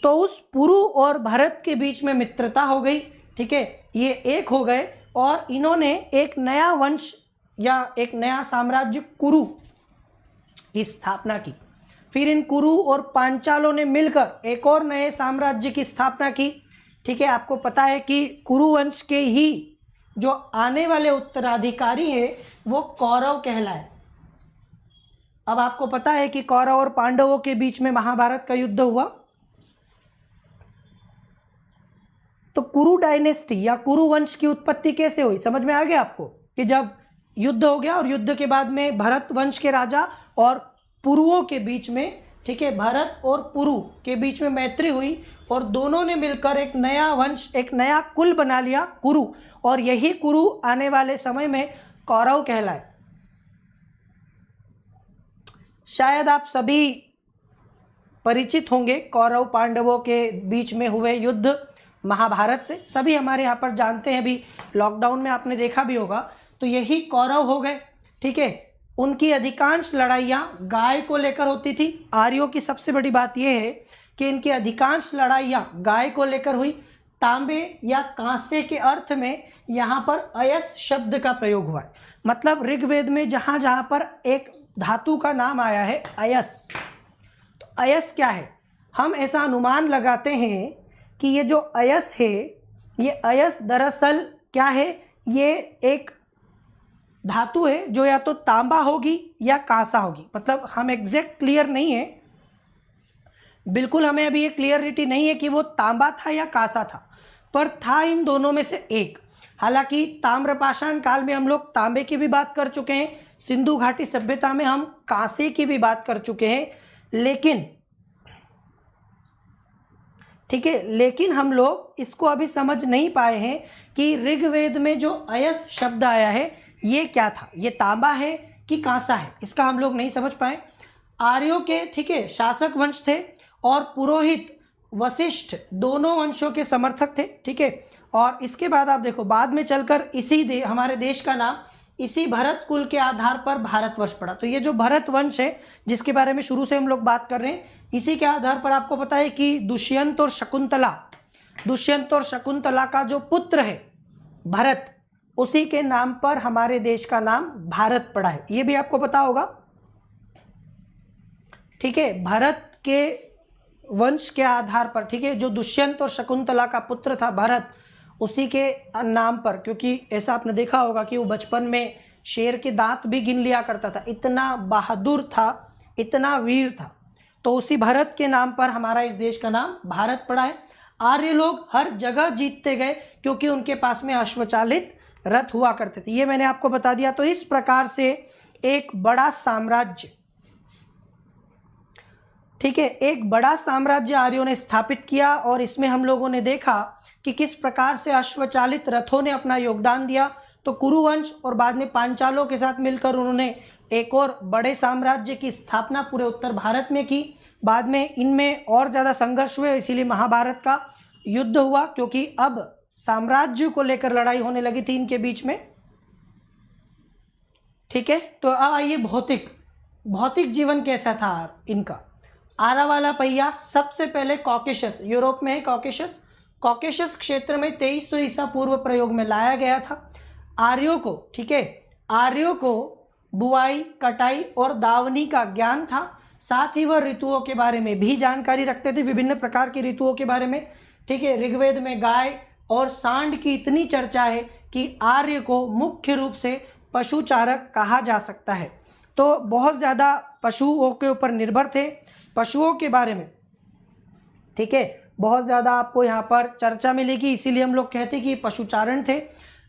तो उस पुरु और भरत के बीच में मित्रता हो गई, ठीक है। ये एक हो गए और इन्होंने एक नया वंश या एक नया साम्राज्य कुरु की स्थापना की। फिर इन कुरु और पांचालों ने मिलकर एक और नए साम्राज्य की स्थापना की, ठीक है। आपको पता है कि कुरु वंश के ही जो आने वाले उत्तराधिकारी हैं वो कौरव कहलाए। अब आपको पता है कि कौरव और पांडवों के बीच में महाभारत का युद्ध हुआ। तो कुरु डायनेस्टी या कुरु वंश की उत्पत्ति कैसे हुई, समझ में आ गया आपको? कि जब युद्ध हो गया और युद्ध के बाद में भरत वंश के राजा और पुरुओं के बीच में, ठीक है, भरत और पुरु के बीच में मैत्री हुई और दोनों ने मिलकर एक नया वंश, एक नया कुल बना लिया, कुरु। और यही कुरु आने वाले समय में कौरव कहलाए। शायद आप सभी परिचित होंगे कौरव पांडवों के बीच में हुए युद्ध महाभारत से, सभी हमारे यहाँ पर जानते हैं, भी लॉकडाउन में आपने देखा भी होगा। तो यही कौरव हो गए, ठीक है। उनकी अधिकांश लड़ाइयाँ गाय को लेकर होती थी। आर्यों की सबसे बड़ी बात यह है कि इनकी अधिकांश लड़ाइयाँ गाय को लेकर हुई। तांबे या कांसे के अर्थ में यहाँ पर अयस शब्द का प्रयोग हुआ है। मतलब ऋग्वेद में जहाँ जहाँ पर एक धातु का नाम आया है अयस, तो अयस क्या है, हम ऐसा अनुमान लगाते हैं कि ये जो अयस है, ये अयस दरअसल क्या है, ये एक धातु है जो या तो तांबा होगी या कांसा होगी। मतलब हम एग्जैक्ट क्लियर नहीं है, बिल्कुल हमें अभी ये क्लियरिटी नहीं है कि वो तांबा था या कांसा था, पर था इन दोनों में से एक। हालांकि ताम्रपाषाण काल में हम लोग तांबे की भी बात कर चुके हैं, सिंधु घाटी सभ्यता में हम कांसे की भी बात कर चुके हैं, लेकिन ठीक है, लेकिन हम लोग इसको अभी समझ नहीं पाए हैं कि ऋग्वेद में जो अयस शब्द आया है ये क्या था, ये तांबा है कि कांसा है, इसका हम लोग नहीं समझ पाए। आर्यों के, ठीक है, शासक वंश थे और पुरोहित वशिष्ठ दोनों वंशों के समर्थक थे, ठीक है। और इसके बाद आप देखो, बाद में चलकर इसी हमारे देश का नाम इसी भरत कुल के आधार पर भारतवर्ष पड़ा। तो ये जो भरत वंश है जिसके बारे में शुरू से हम लोग बात कर रहे हैं, इसी के आधार पर आपको पता है कि दुष्यंत और शकुंतला का जो पुत्र है भरत, उसी के नाम पर हमारे देश का नाम भारत पड़ा है, ये भी आपको पता होगा, ठीक है। भरत के वंश के आधार पर, ठीक है, जो दुष्यंत और शकुंतला का पुत्र था भरत, उसी के नाम पर, क्योंकि ऐसा आपने देखा होगा कि वो बचपन में शेर के दांत भी गिन लिया करता था, इतना बहादुर था, इतना वीर था। तो उसी भरत के नाम पर हमारा इस देश का नाम भारत पड़ा है। आर्य लोग हर जगह जीतते गए क्योंकि उनके पास में अश्वचालित रथ हुआ करते थे, ये मैंने आपको बता दिया। तो इस प्रकार से एक बड़ा साम्राज्य, ठीक है, एक बड़ा साम्राज्य आर्यों ने स्थापित किया और इसमें हम लोगों ने देखा कि किस प्रकार से अश्वचालित रथों ने अपना योगदान दिया। तो कुरुवंश और बाद में पांचालों के साथ मिलकर उन्होंने एक और बड़े साम्राज्य की स्थापना पूरे उत्तर भारत में की। बाद में इनमें और ज़्यादा संघर्ष हुए, इसीलिए महाभारत का युद्ध हुआ, क्योंकि अब साम्राज्य को लेकर लड़ाई होने लगी थी इनके बीच में, ठीक है। तो अब आइए भौतिक जीवन कैसा था इनका। आरा वाला पहिया सबसे पहले कॉकेशस, यूरोप में है कॉकेशस क्षेत्र में 2300 ईसा पूर्व प्रयोग में लाया गया था। आर्यों को, ठीक है, आर्यों को बुआई, कटाई और दावनी का ज्ञान था। साथ ही वह ऋतुओं के बारे में भी जानकारी रखते थे, विभिन्न प्रकार की ऋतुओं के बारे में, ठीक है। ऋग्वेद में गाय और सांड की इतनी चर्चा है कि आर्य को मुख्य रूप से पशुचारक कहा जा सकता है। तो बहुत ज़्यादा पशुओं के ऊपर निर्भर थे, पशुओं के बारे में, ठीक है, बहुत ज़्यादा आपको यहाँ पर चर्चा मिलेगी, इसीलिए हम लोग कहते हैं कि पशुचारण थे।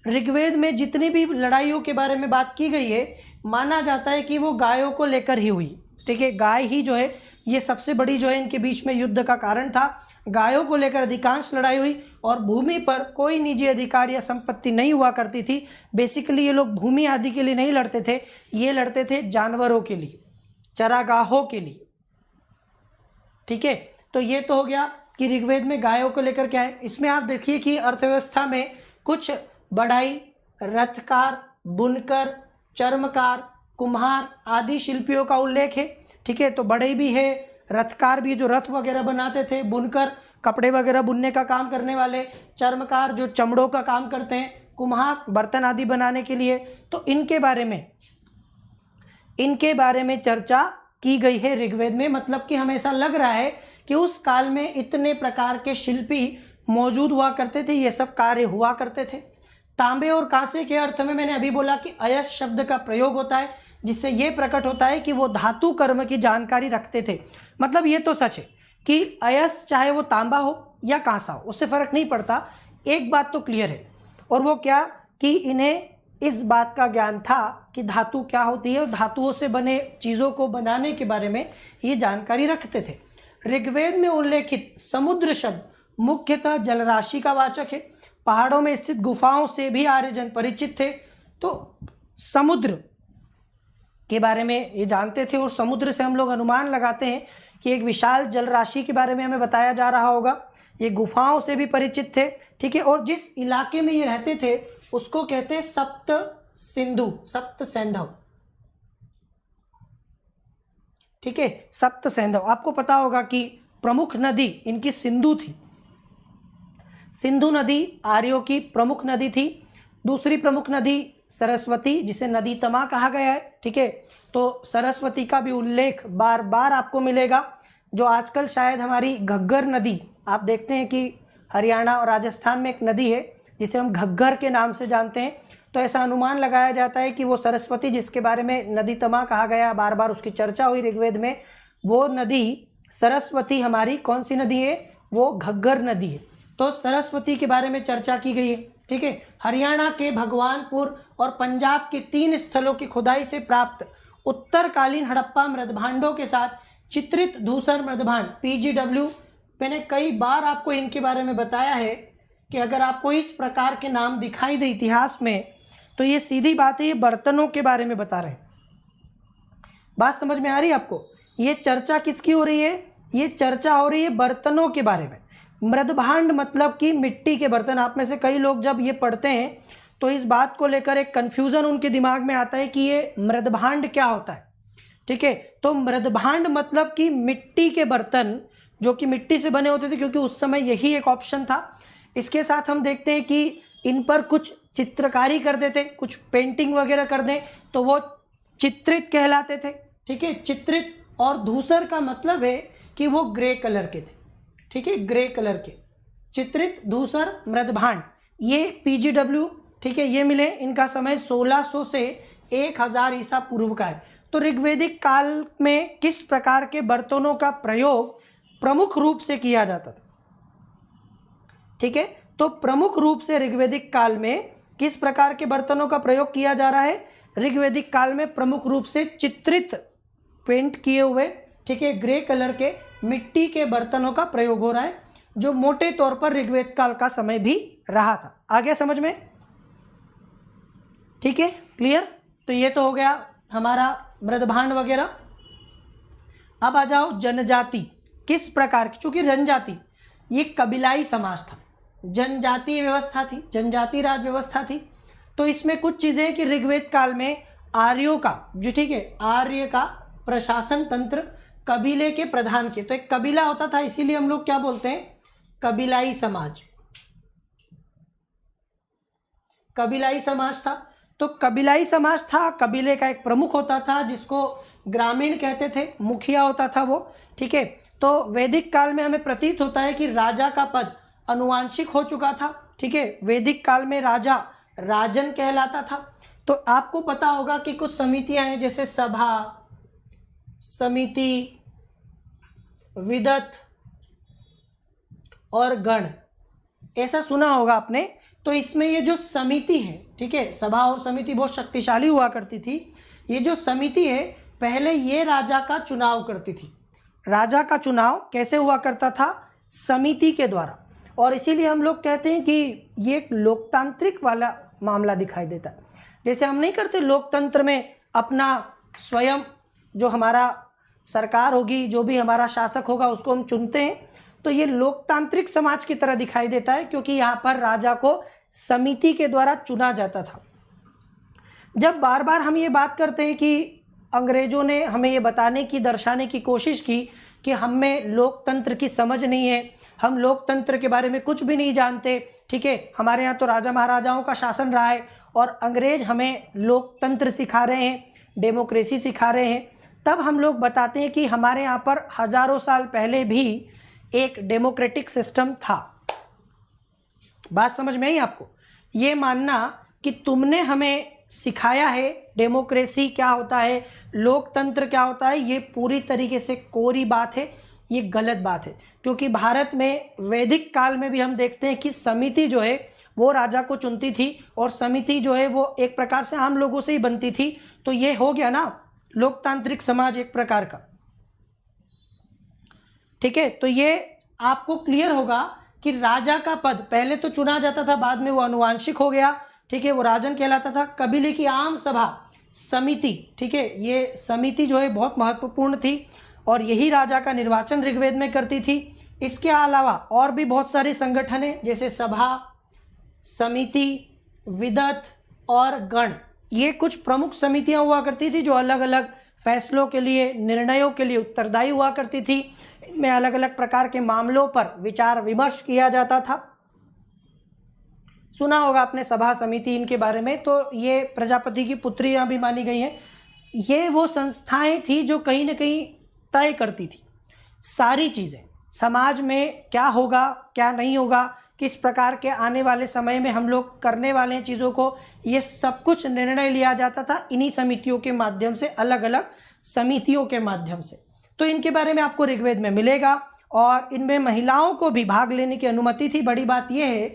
ऋग्वेद में जितनी भी लड़ाइयों के बारे में बात की गई है, माना जाता है कि वो गायों को लेकर ही हुई, ठीक है। गाय ही जो है ये सबसे बड़ी जो है इनके बीच में युद्ध का कारण था। गायों को लेकर अधिकांश लड़ाई हुई और भूमि पर कोई निजी अधिकार या संपत्ति नहीं हुआ करती थी। बेसिकली ये लोग भूमि आदि के लिए नहीं लड़ते थे, ये लड़ते थे जानवरों के लिए, चरागाहों के लिए, ठीक है। तो ये तो हो गया कि ऋग्वेद में गायों को लेकर क्या है। इसमें आप देखिए कि अर्थव्यवस्था में कुछ बढ़ाई, रथकार, बुनकर, चर्मकार, कुम्हार आदि शिल्पियों का उल्लेख है, ठीक है। तो बढ़ई भी है, रथकार भी जो रथ वगैरह बनाते थे, बुनकर कपड़े वगैरह बुनने का काम करने वाले, चर्मकार जो चमड़ों का काम करते हैं, कुम्हार बर्तन आदि बनाने के लिए। तो इनके बारे में चर्चा की गई है ऋग्वेद में। मतलब कि हमें ऐसा लग रहा है कि उस काल में इतने प्रकार के शिल्पी मौजूद हुआ करते थे, ये सब कार्य हुआ करते थे। तांबे और कांसे के अर्थ में मैंने अभी बोला कि अयस शब्द का प्रयोग होता है, जिससे ये प्रकट होता है कि वो धातु कर्म की जानकारी रखते थे। मतलब ये तो सच है कि अयस चाहे वो तांबा हो या कांसा हो, उससे फर्क नहीं पड़ता। एक बात तो क्लियर है, और वो क्या कि इन्हें इस बात का ज्ञान था कि धातु क्या होती है और धातुओं से बने चीज़ों को बनाने के बारे में ये जानकारी रखते थे। ऋग्वेद में उल्लेखित समुद्र शब्द मुख्यतः जलराशि का वाचक है। पहाड़ों में स्थित गुफाओं से भी आर्यजन परिचित थे, तो समुद्र के बारे में ये जानते थे और समुद्र से हम लोग अनुमान लगाते हैं कि एक विशाल जलराशि के बारे में हमें बताया जा रहा होगा। ये गुफाओं से भी परिचित थे, ठीक है। और जिस इलाके में ये रहते थे उसको कहते हैं सप्त सिंधु, सप्त सैंधव, ठीक है, सप्त सैंधव। आपको पता होगा कि प्रमुख नदी इनकी सिंधु थी। सिंधु नदी आर्यों की प्रमुख नदी थी। दूसरी प्रमुख नदी सरस्वती, जिसे नदी तमा कहा गया है, ठीक है। तो सरस्वती का भी उल्लेख बार बार आपको मिलेगा। जो आजकल शायद हमारी घग्गर नदी, आप देखते हैं कि हरियाणा और राजस्थान में एक नदी है जिसे हम घग्गर के नाम से जानते हैं, तो ऐसा अनुमान लगाया जाता है कि वो सरस्वती, जिसके बारे में नदी तमा कहा गया, बार बार उसकी चर्चा हुई ऋग्वेद में, वो नदी सरस्वती हमारी कौन सी नदी है, वो घग्गर नदी है। तो सरस्वती के बारे में चर्चा की गई है, ठीक है। हरियाणा के भगवानपुर और पंजाब के 3 स्थलों की खुदाई से प्राप्त उत्तरकालीन हड़प्पा मृदभांडों के साथ चित्रित धूसर मृदभांड PGW, मैंने कई बार आपको इनके बारे में बताया है कि अगर आपको इस प्रकार के नाम दिखाई दे इतिहास में, तो ये सीधी बात है, ये बर्तनों के बारे में बता रहे हैं। बात समझ में आ रही है आपको? ये चर्चा किसकी हो रही है? ये चर्चा हो रही है बर्तनों के बारे में। मृदभांड मतलब कि मिट्टी के बर्तन। आप में से कई लोग जब ये पढ़ते हैं तो इस बात को लेकर एक कन्फ्यूज़न उनके दिमाग में आता है कि ये मृदभांड क्या होता है, ठीक है। तो मृदभांड मतलब कि मिट्टी के बर्तन जो कि मिट्टी से बने होते थे, क्योंकि उस समय यही एक ऑप्शन था। इसके साथ हम देखते हैं कि इन पर कुछ चित्रकारी कर देते, कुछ पेंटिंग वगैरह कर दें तो वो चित्रित कहलाते थे, ठीक है, चित्रित। और धूसर का मतलब है कि वो ग्रे कलर के थे, ठीक है, ग्रे कलर के। चित्रित धूसर मृदभांड, ये PGW, ठीक है, ये मिले। इनका समय 1600 से 1000 ईसा पूर्व का है। तो ऋग्वेदिक काल में किस प्रकार के बर्तनों का प्रयोग प्रमुख रूप से किया जाता था, ठीक है। तो प्रमुख रूप से ऋग्वेदिक काल में किस प्रकार के बर्तनों का प्रयोग किया जा रहा है? ऋग्वेदिक काल में प्रमुख रूप से चित्रित, पेंट किए हुए, ठीक है, ग्रे कलर के मिट्टी के बर्तनों का प्रयोग हो रहा है, जो मोटे तौर पर ऋग्वेद काल का समय भी रहा था। आ गया समझ में? ठीक है, क्लियर। तो ये तो हो गया हमारा मृदभांड वगैरह। अब आ जाओ जनजाति किस प्रकार की, चूंकि जनजाति ये कबीलाई समाज था, जनजातीय व्यवस्था थी, जनजाति राज व्यवस्था थी। तो इसमें कुछ चीज़ें कि ऋग्वेद काल में आर्यों का जो, ठीक है, आर्य का प्रशासन तंत्र कबीले के प्रधान के, तो एक कबीला होता था, इसीलिए हम लोग क्या बोलते हैं, कबीलाई समाज। कबीलाई समाज था, तो कबीलाई समाज था, कबीले का एक प्रमुख होता था जिसको ग्रामीण कहते थे, मुखिया होता था वो, ठीक है। तो वैदिक काल में हमें प्रतीत होता है कि राजा का पद अनुवांशिक हो चुका था, ठीक है। वैदिक काल में राजा राजन कहलाता था। तो आपको पता होगा कि कुछ समितियां हैं जैसे सभा, समिति, विदत और गण, ऐसा सुना होगा आपने। तो इसमें ये जो समिति है, ठीक है, सभा और समिति बहुत शक्तिशाली हुआ करती थी। ये जो समिति है पहले ये राजा का चुनाव करती थी। राजा का चुनाव कैसे हुआ करता था? समिति के द्वारा। और इसीलिए हम लोग कहते हैं कि ये एक लोकतांत्रिक वाला मामला दिखाई देता है। जैसे हम नहीं करते लोकतंत्र में अपना स्वयं जो हमारा सरकार होगी, जो भी हमारा शासक होगा उसको हम चुनते हैं, तो ये लोकतांत्रिक समाज की तरह दिखाई देता है, क्योंकि यहाँ पर राजा को समिति के द्वारा चुना जाता था। जब बार बार हम ये बात करते हैं कि अंग्रेजों ने हमें ये बताने की, दर्शाने की कोशिश की कि हम में लोकतंत्र की समझ नहीं है, हम लोकतंत्र के बारे में कुछ भी नहीं जानते, ठीक है, हमारे यहाँ तो राजा महाराजाओं का शासन रहा है और अंग्रेज हमें लोकतंत्र सिखा रहे हैं, डेमोक्रेसी सिखा रहे हैं, तब हम लोग बताते हैं कि हमारे यहाँ पर हजारों साल पहले भी एक डेमोक्रेटिक सिस्टम था। बात समझ में आई आपको? ये मानना कि तुमने हमें सिखाया है डेमोक्रेसी क्या होता है, लोकतंत्र क्या होता है, ये पूरी तरीके से कोरी बात है, ये गलत बात है, क्योंकि भारत में वैदिक काल में भी हम देखते हैं कि समिति जो है वो राजा को चुनती थी, और समिति जो है वो एक प्रकार से आम लोगों से ही बनती थी। तो ये हो गया ना लोकतांत्रिक समाज एक प्रकार का। ठीक है, तो ये आपको क्लियर होगा कि राजा का पद पहले तो चुना जाता था, बाद में वो अनुवांशिक हो गया। ठीक है, वो राजन कहलाता था। कबीले की आम सभा समिति, ठीक है, ये समिति जो है बहुत महत्वपूर्ण थी, और यही राजा का निर्वाचन ऋग्वेद में करती थी। इसके अलावा और भी बहुत सारे संगठन हैं, जैसे सभा, समिति, विदत और गण। ये कुछ प्रमुख समितियां हुआ करती थी जो अलग अलग फैसलों के लिए, निर्णयों के लिए उत्तरदायी हुआ करती थी। इनमें अलग अलग प्रकार के मामलों पर विचार विमर्श किया जाता था। सुना होगा आपने सभा, समिति, इनके बारे में। तो ये प्रजापति की पुत्रियां भी मानी गई हैं। ये वो संस्थाएं थी जो कहीं ना कहीं तय करती थी सारी चीज़ें, समाज में क्या होगा क्या नहीं होगा, किस प्रकार के आने वाले समय में हम लोग करने वाले हैं चीज़ों को, ये सब कुछ निर्णय लिया जाता था इन्हीं समितियों के माध्यम से, अलग अलग समितियों के माध्यम से। तो इनके बारे में आपको ऋग्वेद में मिलेगा, और इनमें महिलाओं को भी भाग लेने की अनुमति थी। बड़ी बात यह है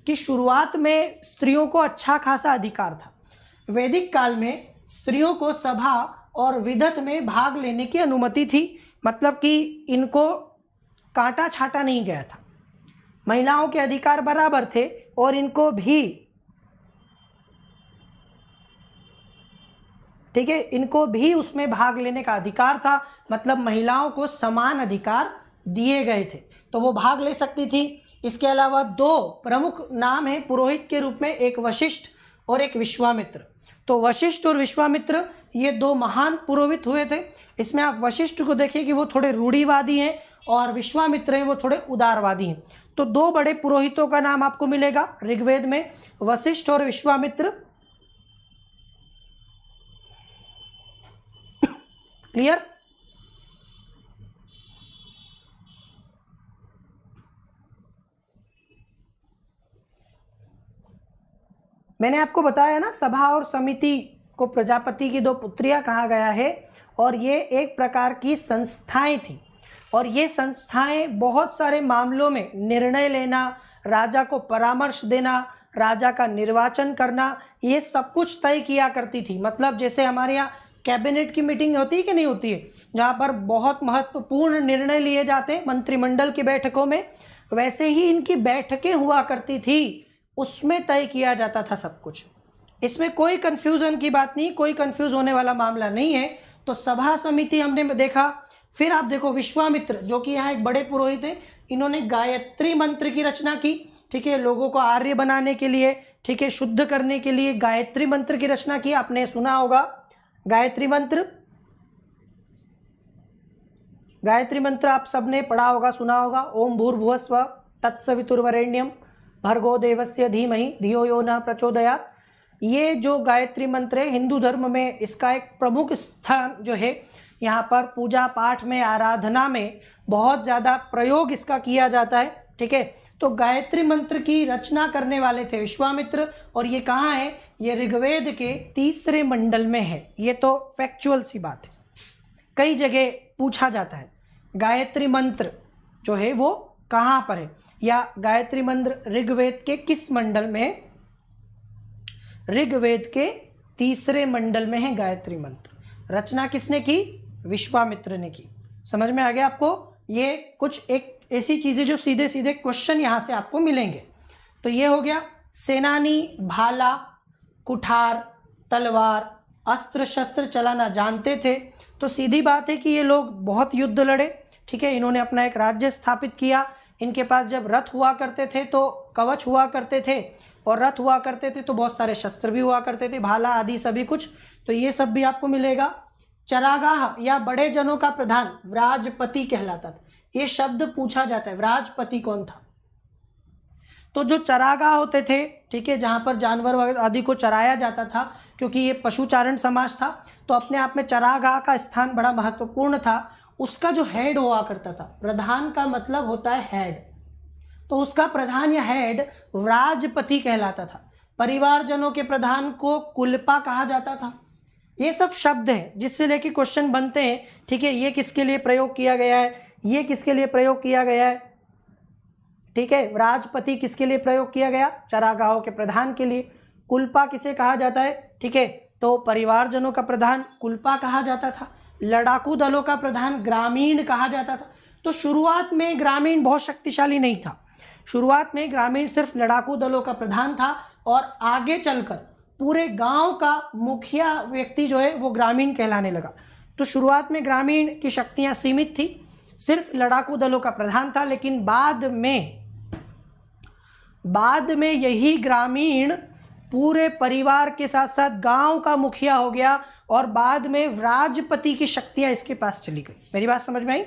कि शुरुआत में स्त्रियों को अच्छा खासा अधिकार था। वैदिक काल में स्त्रियों को सभा और विदत में भाग लेने की अनुमति थी, मतलब कि इनको काटा छाटा नहीं गया था। महिलाओं के अधिकार बराबर थे, और इनको भी, ठीक है, इनको भी उसमें भाग लेने का अधिकार था। मतलब महिलाओं को समान अधिकार दिए गए थे, तो वो भाग ले सकती थी। इसके अलावा दो प्रमुख नाम हैं पुरोहित के रूप में, एक वशिष्ठ और एक विश्वामित्र। तो वशिष्ठ और विश्वामित्र ये दो महान पुरोहित हुए थे। इसमें आप वशिष्ठ को देखिए कि वो थोड़े रूढ़िवादी हैं, और विश्वामित्र हैं वो थोड़े उदारवादी हैं। तो दो बड़े पुरोहितों का नाम आपको मिलेगा ऋग्वेद में, वशिष्ठ और विश्वामित्र। क्लियर? मैंने आपको बताया ना, सभा और समिति को प्रजापति की दो पुत्रियां कहा गया है, और ये एक प्रकार की संस्थाएं थी, और ये संस्थाएं बहुत सारे मामलों में निर्णय लेना, राजा को परामर्श देना, राजा का निर्वाचन करना, ये सब कुछ तय किया करती थी। मतलब जैसे हमारे यहाँ कैबिनेट की मीटिंग होती है कि नहीं होती है, जहाँ पर बहुत महत्वपूर्ण निर्णय लिए जाते हैं मंत्रिमंडल की बैठकों में, वैसे ही इनकी बैठकें हुआ करती थी, उसमें तय किया जाता था सब कुछ। इसमें कोई कंफ्यूजन की बात नहीं, कोई कंफ्यूज होने वाला मामला नहीं है। तो सभा समिति हमने देखा। फिर आप देखो विश्वामित्र, जो कि यहाँ एक बड़े पुरोहित हैं, इन्होंने गायत्री मंत्र की रचना की। ठीक है, लोगों को आर्य बनाने के लिए, ठीक है, शुद्ध करने के लिए गायत्री मंत्र की रचना की। आपने सुना होगा गायत्री मंत्र। गायत्री मंत्र आप सबने पढ़ा होगा, सुना होगा। ओम भूर्भुवस्व तत्सवितुर्वरेण्यम भर्गो देवस्य धीमहि धियो यो न प्रचोदयात्। ये जो गायत्री मंत्र है, हिंदू धर्म में इसका एक प्रमुख स्थान जो है, यहाँ पर पूजा पाठ में, आराधना में बहुत ज़्यादा प्रयोग इसका किया जाता है। ठीक है, तो गायत्री मंत्र की रचना करने वाले थे विश्वामित्र, और ये कहाँ है? ये ऋग्वेद के 3रे मंडल में है। ये तो फैक्चुअल सी बात है, कई जगह पूछा जाता है गायत्री मंत्र जो है वो कहाँ पर है, या गायत्री मंत्र ऋग्वेद के किस मंडल में है? ऋग्वेद के 3रे मंडल में है गायत्री मंत्र। रचना किसने की? विश्वामित्र ने की। समझ में आ गया आपको? ये कुछ एक ऐसी चीज़ें जो सीधे सीधे क्वेश्चन यहाँ से आपको मिलेंगे। तो ये हो गया। सेनानी भाला, कुठार, तलवार, अस्त्र शस्त्र चलाना जानते थे। तो सीधी बात है कि ये लोग बहुत युद्ध लड़े। ठीक है, इन्होंने अपना एक राज्य स्थापित किया। इनके पास जब रथ हुआ करते थे तो कवच हुआ करते थे, और रथ हुआ करते थे तो बहुत सारे शस्त्र भी हुआ करते थे, भाला आदि सभी कुछ। तो ये सब भी आपको मिलेगा। चरागाह या बड़े जनों का प्रधान व्राजपति कहलाता था। ये शब्द पूछा जाता है, व्राजपति कौन था? तो जो चरागाह होते थे, ठीक है, जहाँ पर जानवर वगैरह आदि को चराया जाता था, क्योंकि ये पशुचारण समाज था, तो अपने आप में चरागाह का स्थान बड़ा महत्वपूर्ण था। उसका जो हेड हुआ करता था, प्रधान का मतलब होता है हेड, तो उसका प्रधान या हेड व्राजपति कहलाता था। परिवारजनों के प्रधान को कुलपा कहा जाता था। ये सब शब्द हैं जिससे लेके क्वेश्चन बनते हैं। ठीक है, ये किसके लिए प्रयोग किया गया है, ये किसके लिए प्रयोग किया गया है? ठीक है, व्राजपति किसके लिए प्रयोग किया गया? चरागाहों के प्रधान के लिए। कुलपा किसे कहा जाता है? ठीक है, तो परिवारजनों का प्रधान कुलपा कहा जाता था। लड़ाकू दलों का प्रधान ग्रामीण कहा जाता था। तो शुरुआत में ग्रामीण बहुत शक्तिशाली नहीं था। शुरुआत में ग्रामीण सिर्फ लड़ाकू दलों का प्रधान था और आगे चलकर पूरे गांव का मुखिया व्यक्ति जो है वो ग्रामीण कहलाने लगा। तो शुरुआत में ग्रामीण की शक्तियां सीमित थी, सिर्फ लड़ाकू दलों का प्रधान था, लेकिन बाद में यही ग्रामीण पूरे परिवार के साथ साथ गांव का मुखिया हो गया और बाद में व्राजपति की शक्तियां इसके पास चली गई। मेरी बात समझ में आई?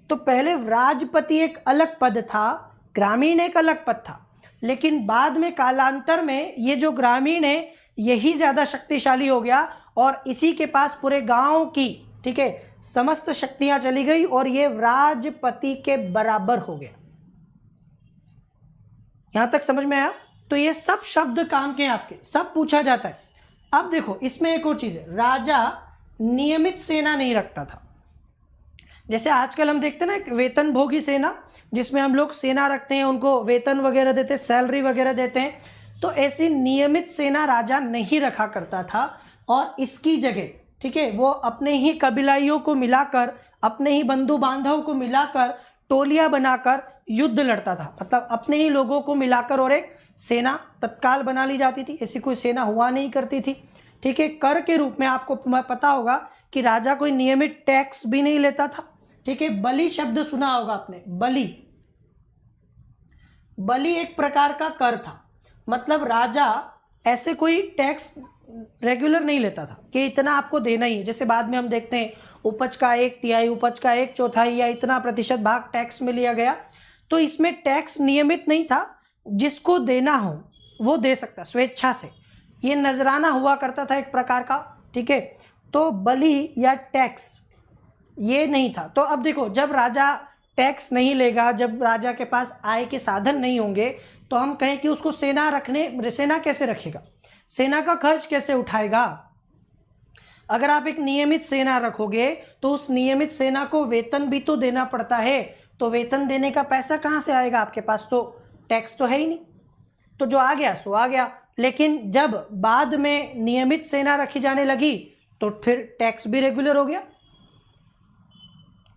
तो पहले व्राजपति एक अलग पद था, ग्रामीण एक अलग पद था, लेकिन बाद में कालांतर में ये जो ग्रामीण है यही ज़्यादा शक्तिशाली हो गया और इसी के पास पूरे गांव की, ठीक है, समस्त शक्तियां चली गई और ये व्राजपति के बराबर हो गया। यहां तक समझ में आया? तो ये सब शब्द काम के आपके, सब पूछा जाता है। अब देखो इसमें एक और चीज है, राजा नियमित सेना नहीं रखता था। जैसे आजकल हम देखते हैं ना एक वेतन भोगी सेना, जिसमें हम लोग सेना रखते हैं, उनको वेतन वगैरह देते हैं, सैलरी वगैरह देते हैं। तो ऐसी नियमित सेना राजा नहीं रखा करता था और इसकी जगह, ठीक है, वो अपने ही कबीलाइयों को मिलाकर, अपने ही बंधु बांधव को मिलाकर टोलियां बनाकर युद्ध लड़ता था। मतलब अपने ही लोगों को मिलाकर और एक सेना तत्काल बना ली जाती थी। ऐसी कोई सेना हुआ नहीं करती थी। ठीक है, कर के रूप में आपको पता होगा कि राजा कोई नियमित टैक्स भी नहीं लेता था। ठीक है, बलि शब्द सुना होगा आपने, बलि एक प्रकार का कर था। मतलब राजा ऐसे कोई टैक्स रेगुलर नहीं लेता था कि इतना आपको देना ही है। जैसे बाद में हम देखते हैं उपज का 1/3, उपज का 1/4 या इतना प्रतिशत भाग टैक्स में लिया गया। तो इसमें टैक्स नियमित नहीं था, जिसको देना हो वो दे सकता स्वेच्छा से। ये नजराना हुआ करता था एक प्रकार का। ठीक है, तो बलि या टैक्स ये नहीं था। तो अब देखो, जब राजा टैक्स नहीं लेगा, जब राजा के पास आय के साधन नहीं होंगे, तो हम कहें कि उसको सेना कैसे रखेगा, सेना का खर्च कैसे उठाएगा। अगर आप एक नियमित सेना रखोगे तो उस नियमित सेना को वेतन भी तो देना पड़ता है। तो वेतन देने का पैसा कहाँ से आएगा आपके पास? तो टैक्स तो है ही नहीं। तो जो आ गया सो आ गया। लेकिन जब बाद में नियमित सेना रखी जाने लगी तो फिर टैक्स भी रेगुलर हो गया।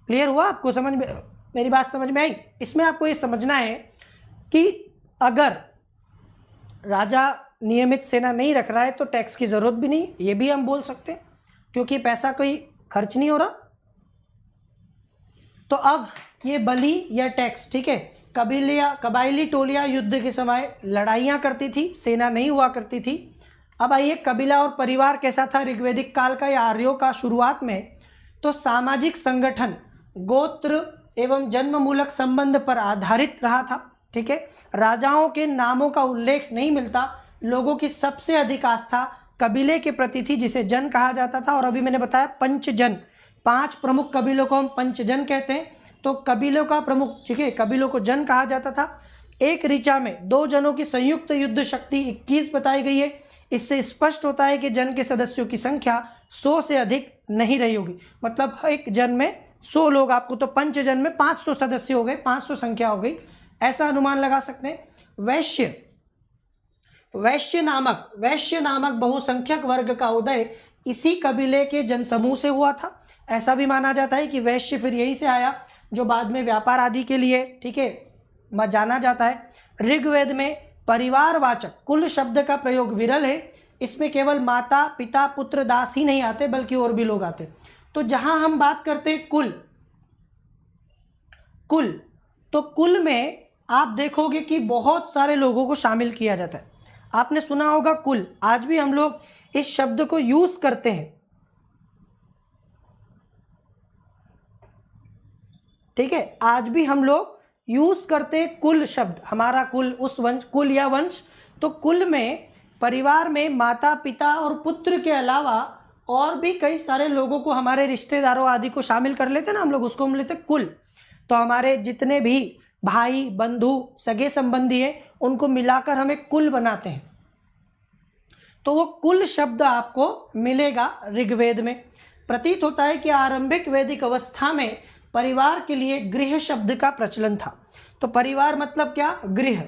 क्लियर हुआ आपको? समझ में, मेरी बात समझ में आई? इसमें आपको ये समझना है कि अगर राजा नियमित सेना नहीं रख रहा है तो टैक्स की जरूरत भी नहीं, ये भी हम बोल सकते हैं, क्योंकि पैसा कोई खर्च नहीं हो रहा। तो अब ये बलि या टैक्स, ठीक है, कबाइली टोलियां युद्ध के समय लड़ाइयां करती थी, सेना नहीं हुआ करती थी। अब आइए, कबीला और परिवार कैसा था ऋग्वैदिक काल का या आर्यों का शुरुआत में? तो सामाजिक संगठन गोत्र एवं जन्म मूलक संबंध पर आधारित रहा था। ठीक है, राजाओं के नामों का उल्लेख नहीं मिलता। लोगों की सबसे अधिक आस्था कबीले के प्रति थी, जिसे जन कहा जाता था। और अभी मैंने बताया पंचजन, 5 प्रमुख कबीलों को हम पंचजन कहते हैं। तो कबीलों का प्रमुख, ठीक है, कबीलों को जन कहा जाता था। एक ऋचा में 2 जनों की संयुक्त युद्ध शक्ति 21 बताई गई है। इससे स्पष्ट होता है कि जन के सदस्यों की संख्या 100 से अधिक नहीं रही होगी। मतलब एक जन में 100 लोग आपको, तो पंचजन में 500 सदस्य हो गए, 500 संख्या हो गई, ऐसा अनुमान लगा सकते हैं। वैश्य नामक बहुसंख्यक वर्ग का उदय इसी कबीले के जनसमूह से हुआ था। ऐसा भी माना जाता है कि वैश्य फिर यहीं से आया, जो बाद में व्यापार आदि के लिए, ठीक है, जाना जाता है। ऋग्वेद में परिवारवाचक कुल शब्द का प्रयोग विरल है। इसमें केवल माता, पिता, पुत्र, दास ही नहीं आते, बल्कि और भी लोग आते। तो जहां हम बात करते हैं कुल, तो कुल में आप देखोगे कि बहुत सारे लोगों को शामिल किया जाता है। आपने सुना होगा कुल, आज भी हम लोग इस शब्द को यूज करते हैं। ठीक है, आज भी हम लोग यूज करते हैं कुल शब्द। हमारा कुल, उस वंश, कुल या वंश। तो कुल में परिवार में माता, पिता और पुत्र के अलावा और भी कई सारे लोगों को, हमारे रिश्तेदारों आदि को शामिल कर लेते ना हम लोग, उसको हम लेते कुल। तो हमारे जितने भी भाई, बंधु, सगे संबंधी हैं, उनको मिलाकर हम एक कुल बनाते हैं। तो वो कुल शब्द आपको मिलेगा ऋग्वेद में। प्रतीत होता है कि आरंभिक वैदिक अवस्था में परिवार के लिए गृह शब्द का प्रचलन था। तो परिवार मतलब क्या? गृह।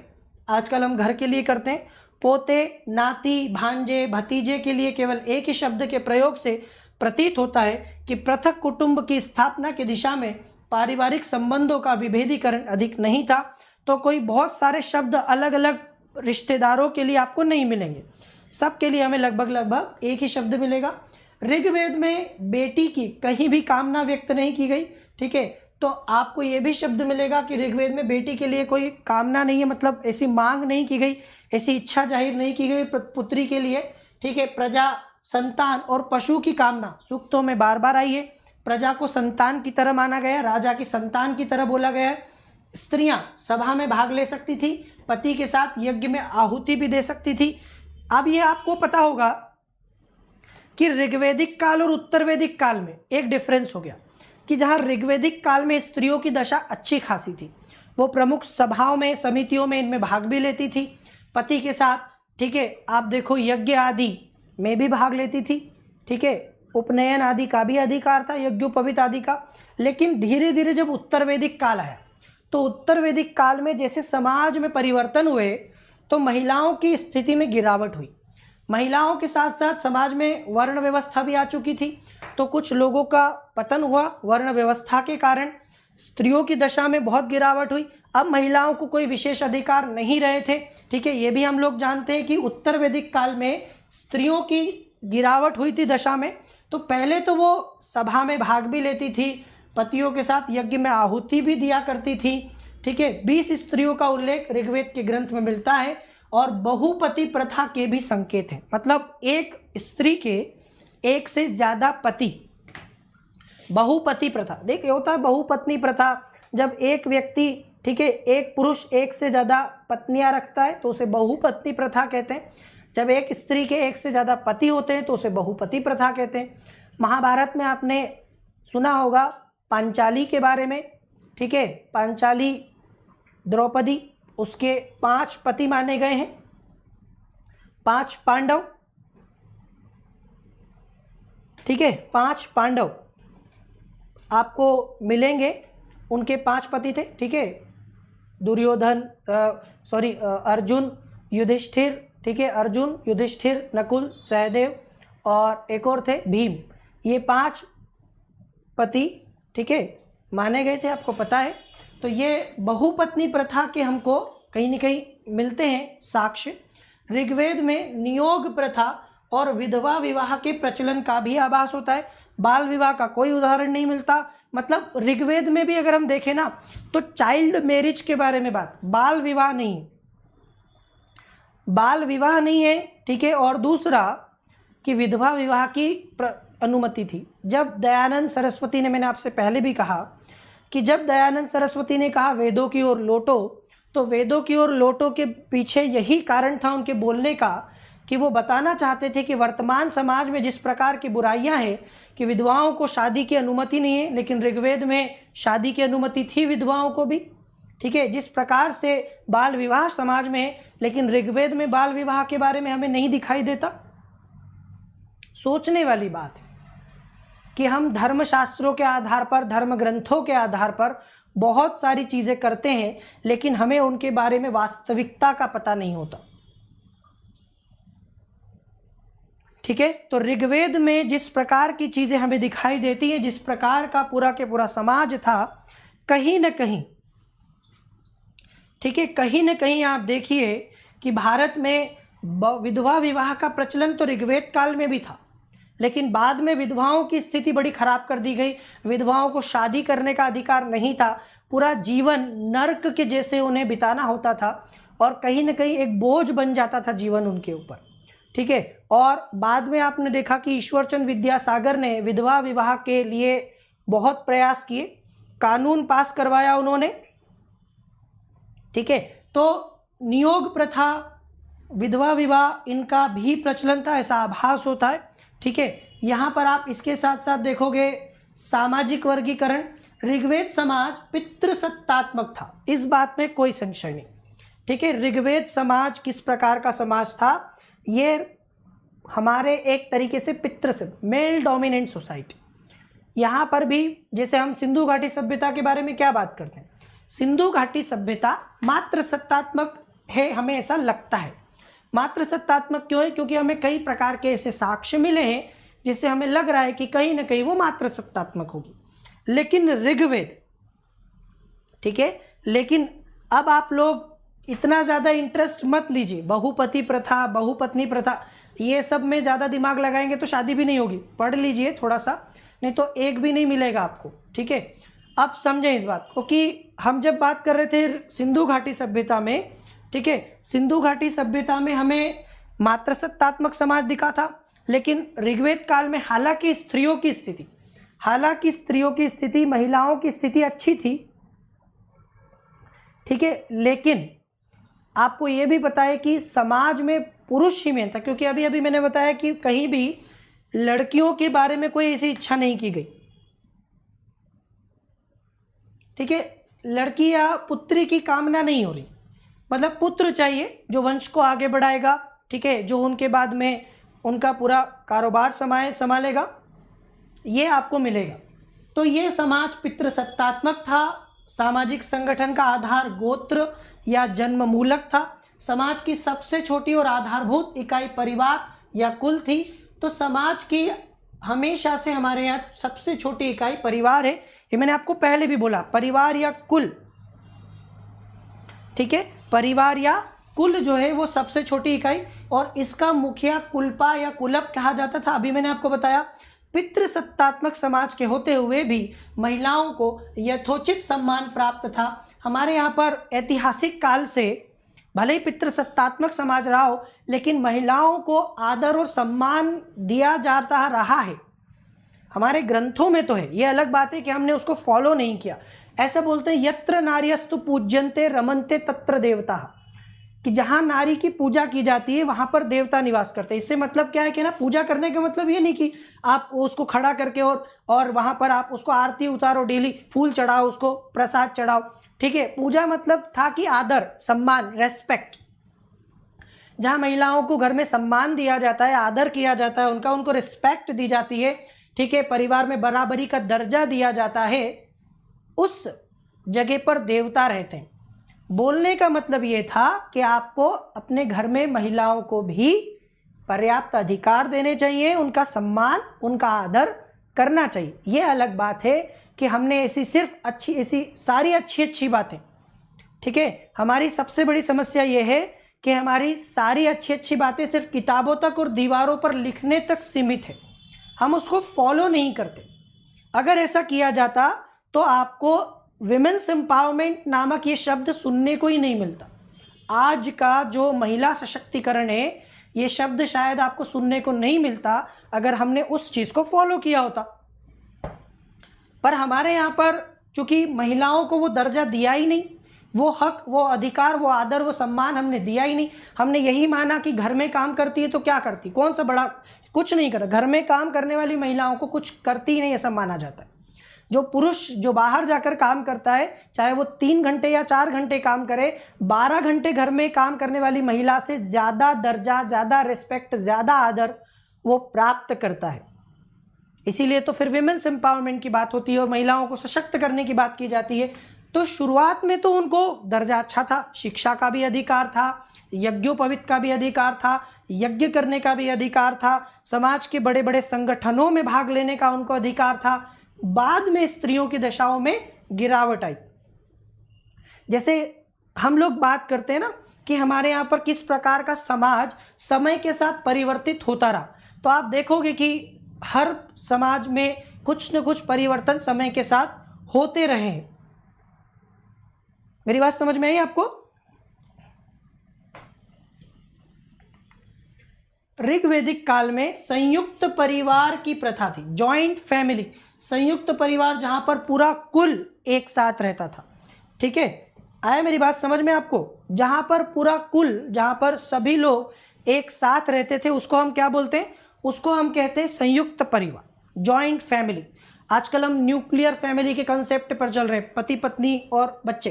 आजकल हम घर के लिए करते हैं। पोते, नाती, भांजे, भतीजे के लिए केवल एक ही शब्द के प्रयोग से प्रतीत होता है कि पृथक कुटुंब की स्थापना की दिशा में पारिवारिक संबंधों का विभेदीकरण अधिक नहीं था। तो कोई बहुत सारे शब्द अलग अलग रिश्तेदारों के लिए आपको नहीं मिलेंगे, सबके लिए हमें लगभग एक ही शब्द मिलेगा। ऋग्वेद में बेटी की कहीं भी कामना व्यक्त नहीं की गई, ठीक है। तो आपको ये भी शब्द मिलेगा कि ऋग्वेद में बेटी के लिए कोई कामना नहीं है, मतलब ऐसी मांग नहीं की गई, ऐसी इच्छा जाहिर नहीं की गई पुत्री के लिए, ठीक है। प्रजा, संतान और पशु की कामना सूक्तों में बार बार आई है। प्रजा को संतान की तरह माना गया, राजा की संतान की तरह बोला गया है। स्त्रियां सभा में भाग ले सकती थी, पति के साथ यज्ञ में आहुति भी दे सकती थी। अब ये आपको पता होगा कि ऋग्वैदिक काल और उत्तर वैदिक काल में एक डिफरेंस हो गया कि जहाँ ऋग्वैदिक काल में स्त्रियों की दशा अच्छी खासी थी, वो प्रमुख सभाओं में, समितियों में इनमें भाग भी लेती थी पति के साथ, ठीक है। आप देखो यज्ञ आदि में भी भाग लेती थी, ठीक है। उपनयन आदि का भी अधिकार था, यज्ञोपवीत आदि का। लेकिन धीरे धीरे जब उत्तर वैदिक काल आया तो उत्तर वैदिक काल में जैसे समाज में परिवर्तन हुए तो महिलाओं की स्थिति में गिरावट हुई। महिलाओं के साथ साथ समाज में वर्ण व्यवस्था भी आ चुकी थी, तो कुछ लोगों का पतन हुआ वर्ण व्यवस्था के कारण, स्त्रियों की दशा में बहुत गिरावट हुई। अब महिलाओं को कोई विशेष अधिकार नहीं रहे थे, ठीक है। ये भी हम लोग जानते हैं कि उत्तर वैदिक काल में स्त्रियों की गिरावट हुई थी दशा में। तो पहले तो वो सभा में भाग भी लेती थी, पतियों के साथ यज्ञ में आहुति भी दिया करती थी, ठीक है। 20 स्त्रियों का उल्लेख ऋग्वेद के ग्रंथ में मिलता है और बहुपति प्रथा के भी संकेत हैं, मतलब एक स्त्री के एक से ज्यादा पति, बहुपति प्रथा। देखिए होता है बहुपत्नी प्रथा, जब एक व्यक्ति, ठीक है, एक पुरुष एक से ज्यादा पत्नियां रखता है तो उसे बहुपत्नी प्रथा कहते हैं। जब एक स्त्री के एक से ज्यादा पति होते हैं तो उसे बहुपति प्रथा कहते हैं। महाभारत में आपने सुना होगा पांचाली के बारे में, ठीक है। पांचाली द्रौपदी, उसके 5 पति माने गए हैं, 5 पांडव, ठीक है। 5 पांडव आपको मिलेंगे, उनके 5 पति थे, ठीक है। दुर्योधन, अर्जुन, युधिष्ठिर, ठीक है। अर्जुन, युधिष्ठिर, नकुल, सहदेव और एक और थे भीम। ये 5 पति, ठीक है, माने गए थे, आपको पता है। तो ये बहुपत्नी प्रथा के हमको कहीं न कहीं मिलते हैं साक्ष्य। ऋग्वेद में नियोग प्रथा और विधवा विवाह के प्रचलन का भी आभास होता है। बाल विवाह का कोई उदाहरण नहीं मिलता। मतलब ऋग्वेद में भी अगर हम देखें ना तो चाइल्ड मैरिज के बारे में बात, बाल विवाह नहीं, बाल विवाह नहीं है, ठीक है। और दूसरा कि विधवा विवाह की अनुमति थी। जब दयानंद सरस्वती ने, मैंने आपसे पहले भी कहा कि जब दयानंद सरस्वती ने कहा वेदों की ओर लौटो, तो वेदों की ओर लौटो के पीछे यही कारण था उनके बोलने का कि वो बताना चाहते थे कि वर्तमान समाज में जिस प्रकार की बुराइयां हैं कि विधवाओं को शादी की अनुमति नहीं है, लेकिन ऋग्वेद में शादी की अनुमति थी विधवाओं को भी, ठीक है। जिस प्रकार से बाल विवाह समाज में है, लेकिन ऋग्वेद में बाल विवाह के बारे में हमें नहीं दिखाई देता। सोचने वाली बात है कि हम धर्मशास्त्रों के आधार पर, धर्म ग्रंथों के आधार पर बहुत सारी चीजें करते हैं, लेकिन हमें उनके बारे में वास्तविकता का पता नहीं होता, ठीक है। तो ऋग्वेद में जिस प्रकार की चीजें हमें दिखाई देती हैं, जिस प्रकार का पूरा के पूरा समाज था, कहीं न कहीं, ठीक है, कहीं न कहीं आप देखिए कि भारत में विधवा विवाह का प्रचलन तो ऋग्वेद काल में भी था, लेकिन बाद में विधवाओं की स्थिति बड़ी खराब कर दी गई। विधवाओं को शादी करने का अधिकार नहीं था, पूरा जीवन नर्क के जैसे उन्हें बिताना होता था और कहीं न कहीं एक बोझ बन जाता था जीवन उनके ऊपर, ठीक है। और बाद में आपने देखा कि ईश्वरचंद्र विद्यासागर ने विधवा विवाह के लिए बहुत प्रयास किए, कानून पास करवाया उन्होंने, ठीक है। तो नियोग प्रथा, विधवा विवाह, इनका भी प्रचलन था, ऐसा आभास होता है, ठीक है। यहाँ पर आप इसके साथ साथ देखोगे सामाजिक वर्गीकरण। ऋग्वेद समाज पितृसत्तात्मक था, इस बात में कोई संशय नहीं, ठीक है। ऋग्वेद समाज किस प्रकार का समाज था? ये हमारे एक तरीके से पितृ से मेल डोमिनेंट सोसाइटी, यहाँ पर भी जैसे हम सिंधु घाटी सभ्यता के बारे में क्या बात करते हैं, सिंधु घाटी सभ्यता मात्र सत्तात्मक है, हमें ऐसा लगता है। मात्र सत्तात्मक क्यों है? क्योंकि हमें कई प्रकार के ऐसे साक्ष्य मिले हैं जिससे हमें लग रहा है कि कहीं ना कहीं वो मात्र सत्तात्मक होगी। लेकिन ऋग्वेद, ठीक है, लेकिन अब आप लोग इतना ज़्यादा इंटरेस्ट मत लीजिए, बहुपति प्रथा, बहुपत्नी प्रथा, ये सब में ज़्यादा दिमाग लगाएंगे तो शादी भी नहीं होगी। पढ़ लीजिए थोड़ा सा, नहीं तो एक भी नहीं मिलेगा आपको, ठीक है। अब समझें इस बात को कि हम जब बात कर रहे थे सिंधु घाटी सभ्यता में, ठीक है, सिंधु घाटी सभ्यता में हमें मात्र सत्तात्मक समाज दिखा था। लेकिन ऋग्वेद काल में हालांकि स्त्रियों की स्थिति, महिलाओं की स्थिति अच्छी थी, ठीक है, लेकिन आपको यह भी पता है कि समाज में पुरुष ही मेन था, क्योंकि अभी अभी मैंने बताया कि कहीं भी लड़कियों के बारे में कोई ऐसी इच्छा नहीं की गई, ठीक है, लड़की या पुत्री की कामना नहीं हो रही, मतलब पुत्र चाहिए जो वंश को आगे बढ़ाएगा, ठीक है, जो उनके बाद में उनका पूरा कारोबार संभालेगा, ये आपको मिलेगा। तो ये समाज पितृसत्तात्मक था। सामाजिक संगठन का आधार गोत्र या जन्म मूलक था। समाज की सबसे छोटी और आधारभूत इकाई परिवार या कुल थी। तो समाज की हमेशा से हमारे यहाँ सबसे छोटी इकाई परिवार है। ये मैंने आपको पहले भी बोला, परिवार या कुल, ठीक है, परिवार या कुल जो है वो सबसे छोटी इकाई, और इसका मुखिया कुलपा या कुलप कहा जाता था। अभी मैंने आपको बताया पितृसत्तात्मक समाज के होते हुए भी महिलाओं को यथोचित सम्मान प्राप्त था। हमारे यहाँ पर ऐतिहासिक काल से भले ही पितृसत्तात्मक समाज रहा हो, लेकिन महिलाओं को आदर और सम्मान दिया जाता रहा है। हमारे ग्रंथों में तो है, ये अलग बात है कि हमने उसको फॉलो नहीं किया। ऐसा बोलते हैं यत्र नार्यस्तु पूज्यन्ते रमन्ते तत्र देवता, कि जहाँ नारी की पूजा की जाती है वहाँ पर देवता निवास करते हैं। इससे मतलब क्या है कि ना, पूजा करने का मतलब ये नहीं कि आप उसको खड़ा करके और वहाँ पर आप उसको आरती उतारो, डेली फूल चढ़ाओ, उसको प्रसाद चढ़ाओ, ठीक है। पूजा मतलब था कि आदर, सम्मान, रेस्पेक्ट, जहाँ महिलाओं को घर में सम्मान दिया जाता है, आदर किया जाता है, उनको रिस्पेक्ट दी जाती है, ठीक है, परिवार में बराबरी का दर्जा दिया जाता है, उस जगह पर देवता रहते हैं। बोलने का मतलब ये था कि आपको अपने घर में महिलाओं को भी पर्याप्त अधिकार देने चाहिए, उनका सम्मान, उनका आदर करना चाहिए। ये अलग बात है कि हमने ऐसी सिर्फ ऐसी सारी अच्छी बातें, ठीक है, हमारी सबसे बड़ी समस्या ये है कि हमारी सारी अच्छी बातें सिर्फ किताबों तक और दीवारों पर लिखने तक सीमित है, हम उसको फॉलो नहीं करते। अगर ऐसा किया जाता तो आपको विमेंस एम्पावरमेंट नामक ये शब्द सुनने को ही नहीं मिलता। आज का जो महिला सशक्तिकरण है, ये शब्द शायद आपको सुनने को नहीं मिलता अगर हमने उस चीज़ को फॉलो किया होता। पर हमारे यहाँ पर चूंकि महिलाओं को वो दर्जा दिया ही नहीं, वो हक, वो अधिकार, वो आदर, वो सम्मान हमने दिया ही नहीं। हमने यही माना कि घर में काम करती है तो क्या करती, कौन सा बड़ा, कुछ नहीं कर, घर में काम करने वाली महिलाओं को कुछ करती ही नहीं, ऐसा माना जाता है। जो पुरुष जो बाहर जाकर काम करता है, चाहे वो 3 घंटे या 4 घंटे काम करे, 12 घंटे घर में काम करने वाली महिला से ज़्यादा दर्जा, ज़्यादा रिस्पेक्ट, ज़्यादा आदर वो प्राप्त करता है। इसीलिए तो फिर विमेंस एम्पावरमेंट की बात होती है और महिलाओं को सशक्त करने की बात की जाती है। तो शुरुआत में तो उनको दर्जा अच्छा था, शिक्षा का भी अधिकार था, यज्ञोपवीत का भी अधिकार था, यज्ञ करने का भी अधिकार था, समाज के बड़े बड़े संगठनों में भाग लेने का उनको अधिकार था। बाद में स्त्रियों की दशाओं में गिरावट आई। जैसे हम लोग बात करते हैं ना कि हमारे यहाँ पर किस प्रकार का समाज समय के साथ परिवर्तित होता रहा, तो आप देखोगे कि हर समाज में कुछ न कुछ परिवर्तन समय के साथ होते रहे हैं। मेरी बात समझ में आई आपको? ऋग्वैदिक काल में संयुक्त परिवार की प्रथा थी, जॉइंट फैमिली, संयुक्त परिवार, जहां पर पूरा कुल एक साथ रहता था। ठीक है, आया मेरी बात समझ में आपको? जहां पर पूरा कुल, जहां पर सभी लोग एक साथ रहते थे, उसको हम क्या बोलते हैं? उसको हम कहते हैं संयुक्त परिवार, जॉइंट फैमिली। आजकल हम न्यूक्लियर फैमिली के कंसेप्ट पर चल रहे हैं, पति पत्नी और बच्चे,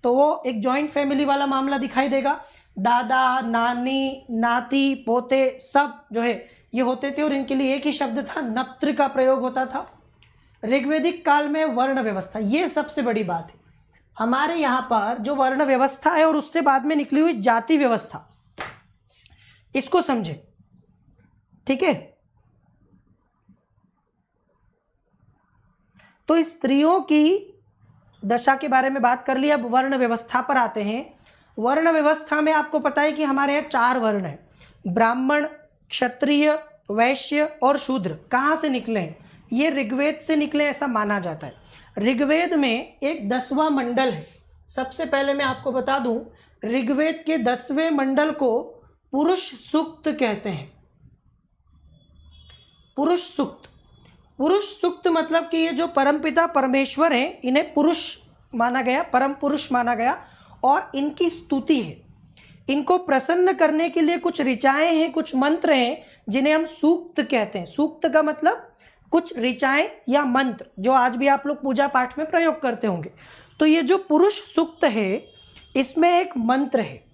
तो वो एक जॉइंट फैमिली वाला मामला दिखाई देगा। दादा, नानी, नाती, पोते सब जो है ये होते थे और इनके लिए एक ही शब्द था, नप्त्र का प्रयोग होता था। ऋग्वेदिक काल में वर्ण व्यवस्था, ये सबसे बड़ी बात है। हमारे यहाँ पर जो वर्ण व्यवस्था है और उससे बाद में निकली हुई जाति व्यवस्था, इसको समझे, ठीक है। तो स्त्रियों की दशा के बारे में बात कर लिया, अब वर्ण व्यवस्था पर आते हैं। वर्ण व्यवस्था में आपको पता है कि हमारे यहाँ 4 वर्ण हैं, ब्राह्मण, क्षत्रिय, वैश्य और शूद्र। कहाँ से निकले हैं? ये ऋग्वेद से निकले ऐसा माना जाता है। ऋग्वेद में एक 10वां मंडल है। सबसे पहले मैं आपको बता दूं, ऋग्वेद के 10वें मंडल को पुरुष सूक्त कहते हैं। पुरुष सूक्त, पुरुष सूक्त मतलब कि ये जो परमपिता परमेश्वर हैं, इन्हें पुरुष माना गया, परम पुरुष माना गया और इनकी स्तुति है। इनको प्रसन्न करने के लिए कुछ ऋचाएं हैं, कुछ मंत्र हैं जिन्हें हम सूक्त कहते हैं। सूक्त का मतलब कुछ ऋचाएं या मंत्र जो आज भी आप लोग पूजा पाठ में प्रयोग करते होंगे। तो ये जो पुरुष सूक्त है, इसमें एक मंत्र है,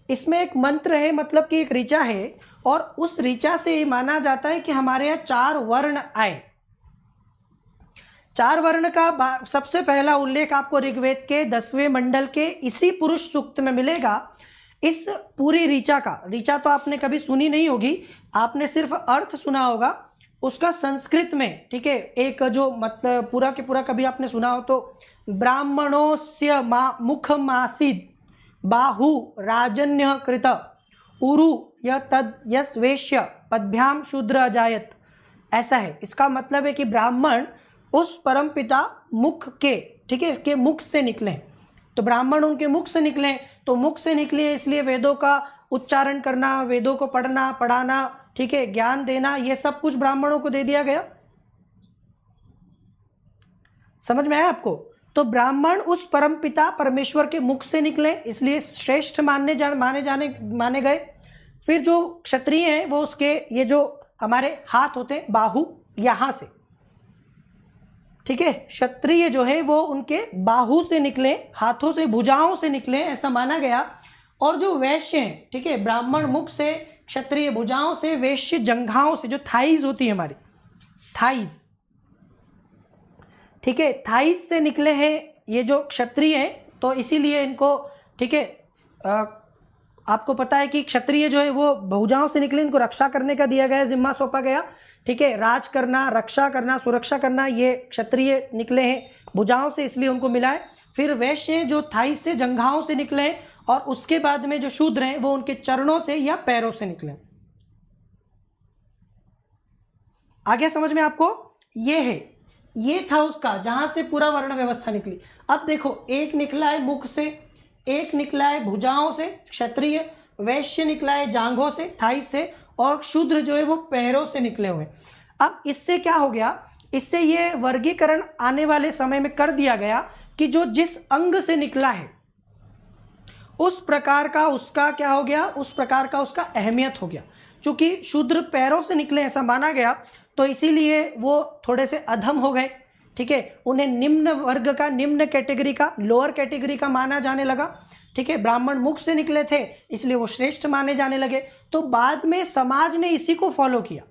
इसमें एक मंत्र है मतलब कि एक ऋचा है, और उस ऋचा से ये माना जाता है कि हमारे यहाँ 4 वर्ण आए। 4 वर्ण का सबसे पहला उल्लेख आपको ऋग्वेद के 10वें मंडल के इसी पुरुष सूक्त में मिलेगा। इस पूरी ऋचा का, ऋचा तो आपने कभी सुनी नहीं होगी, आपने सिर्फ अर्थ सुना होगा उसका संस्कृत में, ठीक है। एक जो मतलब पूरा के पूरा कभी आपने सुना हो तो, ब्राह्मणोस्य मुखमासीद बाहु राजन्य कृत उरु य तद यस वेश्य पद्भ्याम शूद्र अजायत, ऐसा है। इसका मतलब है कि ब्राह्मण उस परमपिता मुख के, ठीक है, के मुख से निकले। तो ब्राह्मण उनके मुख से निकले, तो मुख से निकले इसलिए वेदों का उच्चारण करना, वेदों को पढ़ना पढ़ाना, ठीक है, ज्ञान देना, ये सब कुछ ब्राह्मणों को दे दिया गया। समझ में आया आपको? तो ब्राह्मण उस परमपिता परमेश्वर के मुख से निकले इसलिए श्रेष्ठ माने गए। फिर जो क्षत्रिय हैं वो उसके, ये जो हमारे हाथ होते हैं बाहु, यहां से, ठीक है, क्षत्रिय जो है वो उनके बाहु से निकले, हाथों से, भुजाओं से निकले, ऐसा माना गया। और जो वैश्य हैं, ठीक है, ब्राह्मण मुख से, क्षत्रिय भुजाओं से, वैश्य जंघाओं से, जो थाइज होती है हमारी, थाइज, ठीक है, थाइज से निकले हैं ये जो क्षत्रिय हैं। तो इसीलिए इनको, ठीक है, आपको पता है कि क्षत्रिय जो है वो भुजाओं से निकले, इनको रक्षा करने का दिया गया, जिम्मा सौंपा गया, ठीक है। राज करना, रक्षा करना, सुरक्षा करना, ये क्षत्रिय निकले हैं भुजाओं से, इसलिए उनको मिला है। फिर वैश्य जो थाई से, जंघाओं से निकले हैं, और उसके बाद में जो शूद्र हैं वो उनके चरणों से या पैरों से निकले। आगे समझ में आपको? ये है, ये था उसका जहां से पूरा वर्ण व्यवस्था निकली। अब देखो, एक निकला है मुख से, एक निकला है भुजाओं से क्षत्रिय, वैश्य निकला है जांघों से, थाई से, और शूद्र जो है वो पैरों से निकले हुए। अब इससे क्या हो गया? इससे ये वर्गीकरण आने वाले समय में कर दिया गया कि जो जिस अंग से निकला है उस प्रकार का उसका क्या हो गया, उस प्रकार का उसका अहमियत हो गया। क्योंकि शूद्र पैरों से निकले ऐसा माना गया, तो इसीलिए वो थोड़े से अधम हो गए, ठीक है। उन्हें निम्न वर्ग का, निम्न कैटेगरी का, लोअर कैटेगरी का माना जाने लगा, ठीक है। ब्राह्मण मुख से निकले थे इसलिए वो श्रेष्ठ माने जाने लगे। तो बाद में समाज ने इसी को फॉलो किया,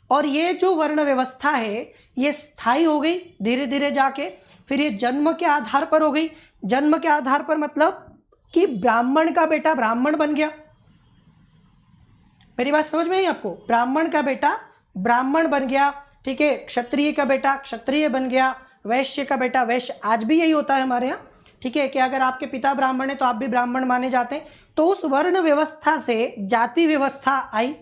और ये जो वर्ण व्यवस्था है ये स्थायी हो गई धीरे धीरे जाके। फिर ये जन्म के आधार पर हो गई। जन्म के आधार पर मतलब कि ब्राह्मण का बेटा ब्राह्मण बन गया। मेरी बात समझ में आई आपको? ब्राह्मण का बेटा ब्राह्मण बन गया, ठीक है। क्षत्रिय का बेटा क्षत्रिय बन गया, वैश्य का बेटा वैश्य। आज भी यही होता है हमारे यहाँ, ठीक है, कि अगर आपके पिता ब्राह्मण है तो आप भी ब्राह्मण माने जाते हैं। तो उस वर्ण व्यवस्था से जाति व्यवस्था आई।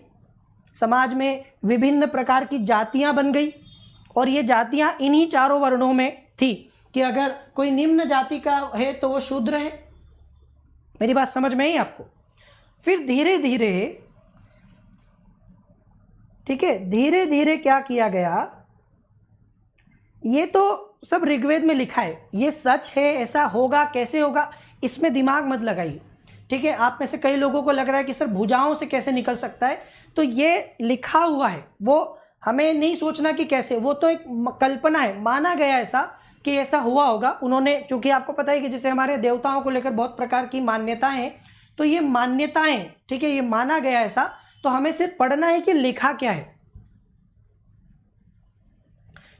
समाज में विभिन्न प्रकार की जातियां बन गई, और ये जातियां इन्हीं 4 वर्णों में थी कि अगर कोई निम्न जाति का है तो वो शूद्र है। मेरी बात समझ में आई आपको? फिर धीरे धीरे, ठीक है, धीरे धीरे क्या किया गया, ये तो सब ऋग्वेद में लिखा है, ये सच है, ऐसा होगा, कैसे होगा, इसमें दिमाग मत लगाइए, ठीक है। आप में से कई लोगों को लग रहा है कि सर भुजाओं से कैसे निकल सकता है, तो ये लिखा हुआ है, वो हमें नहीं सोचना कि कैसे, वो तो एक कल्पना है, माना गया ऐसा कि ऐसा हुआ होगा। उन्होंने, क्योंकि आपको पता है कि जैसे हमारे देवताओं को लेकर बहुत प्रकार की मान्यताएं हैं, तो ये मान्यताएं, ठीक है, ये माना गया ऐसा, तो हमें सिर्फ पढ़ना है कि लिखा क्या है।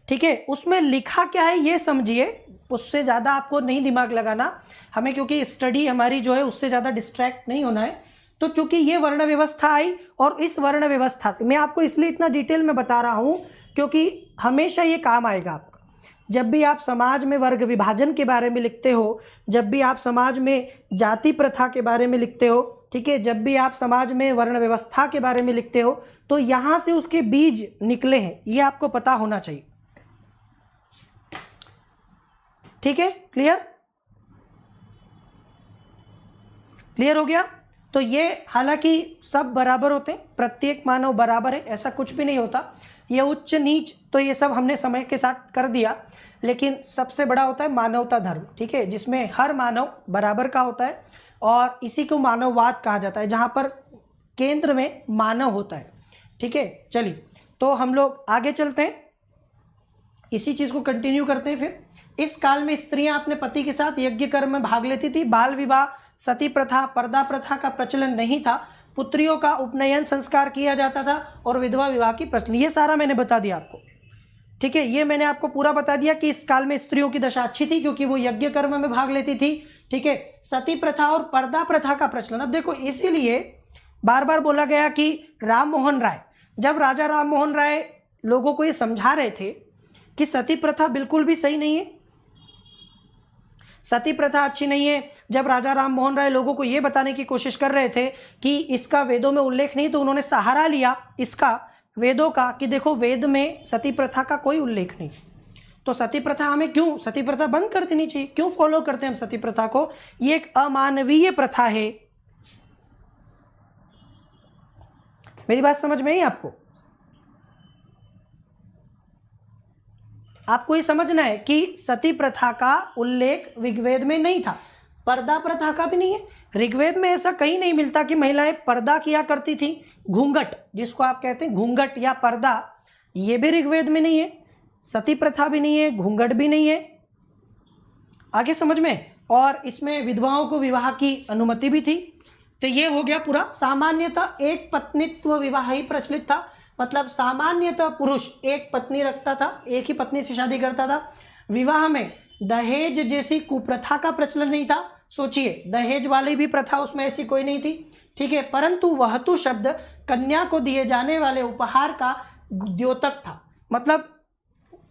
ठीक है, उसमें लिखा क्या है ये समझिए, उससे ज़्यादा आपको नहीं दिमाग लगाना हमें, क्योंकि स्टडी हमारी जो है उससे ज़्यादा डिस्ट्रैक्ट नहीं होना है। तो चूंकि ये वर्ण व्यवस्था आई, और इस वर्ण व्यवस्था से मैं आपको इसलिए इतना डिटेल में बता रहा हूँ क्योंकि हमेशा ये काम आएगा आपका। जब भी आप समाज में वर्ग विभाजन के बारे में लिखते हो, जब भी आप समाज में जाति प्रथा के बारे में लिखते हो, ठीक है, जब भी आप समाज में वर्ण व्यवस्था के बारे में लिखते हो, तो यहाँ से उसके बीज निकले हैं, ये आपको पता होना चाहिए। ठीक है, क्लियर? क्लियर हो गया? तो ये हालांकि सब बराबर होते हैं, प्रत्येक मानव बराबर है, ऐसा कुछ भी नहीं होता। ये उच्च नीच तो ये सब हमने समय के साथ कर दिया, लेकिन सबसे बड़ा होता है मानवता धर्म, ठीक है, जिसमें हर मानव बराबर का होता है, और इसी को मानववाद कहा जाता है, जहाँ पर केंद्र में मानव होता है। ठीक है, चलिए तो हम लोग आगे चलते हैं, इसी चीज़ को कंटिन्यू करते हैं। फिर इस काल में स्त्रियां अपने पति के साथ यज्ञ कर्म में भाग लेती थी। बाल विवाह, सती प्रथा, पर्दा प्रथा का प्रचलन नहीं था। पुत्रियों का उपनयन संस्कार किया जाता था और विधवा विवाह की प्रचलन, ये सारा मैंने बता दिया आपको। ठीक है, ये मैंने आपको पूरा बता दिया कि इस काल में स्त्रियों की दशा अच्छी थी क्योंकि वो यज्ञ कर्म में भाग लेती थी। ठीक है, सती प्रथा और पर्दा प्रथा का प्रचलन, अब देखो इसीलिए बार बार बोला गया कि राम मोहन राय, जब राजा राम मोहन राय लोगों को ये समझा रहे थे कि सती प्रथा बिल्कुल भी सही नहीं है, सती प्रथा अच्छी नहीं है, जब राजा राम मोहन राय लोगों को ये बताने की कोशिश कर रहे थे कि इसका वेदों में उल्लेख नहीं, तो उन्होंने सहारा लिया इसका वेदों का कि देखो वेद में सती प्रथा का कोई उल्लेख नहीं, तो सती प्रथा हमें क्यों, सती प्रथा बंद कर देनी चाहिए, क्यों फॉलो करते हैं हम सती प्रथा को, ये एक अमानवीय प्रथा है। मेरी बात समझ में आई आपको? आपको ये समझना है कि सती प्रथा का उल्लेख ऋग्वेद में नहीं था, पर्दा प्रथा का भी नहीं है। ऋग्वेद में ऐसा कहीं नहीं मिलता कि महिलाएं पर्दा किया करती थी। घूंघट जिसको आप कहते हैं घूंघट या पर्दा, ये भी ऋग्वेद में नहीं है, सती प्रथा भी नहीं है, घूंघट भी नहीं है। आगे समझ में? और इसमें विधवाओं को विवाह की अनुमति भी थी। तो ये हो गया पूरा। सामान्यतः एक पत्नीत्व विवाह ही प्रचलित था, मतलब सामान्यतः पुरुष एक पत्नी रखता था, एक ही पत्नी से शादी करता था। विवाह में दहेज जैसी कुप्रथा का प्रचलन नहीं था। सोचिए, दहेज वाली भी प्रथा उसमें ऐसी कोई नहीं थी। ठीक है, परंतु वहतु शब्द कन्या को दिए जाने वाले उपहार का द्योतक था, मतलब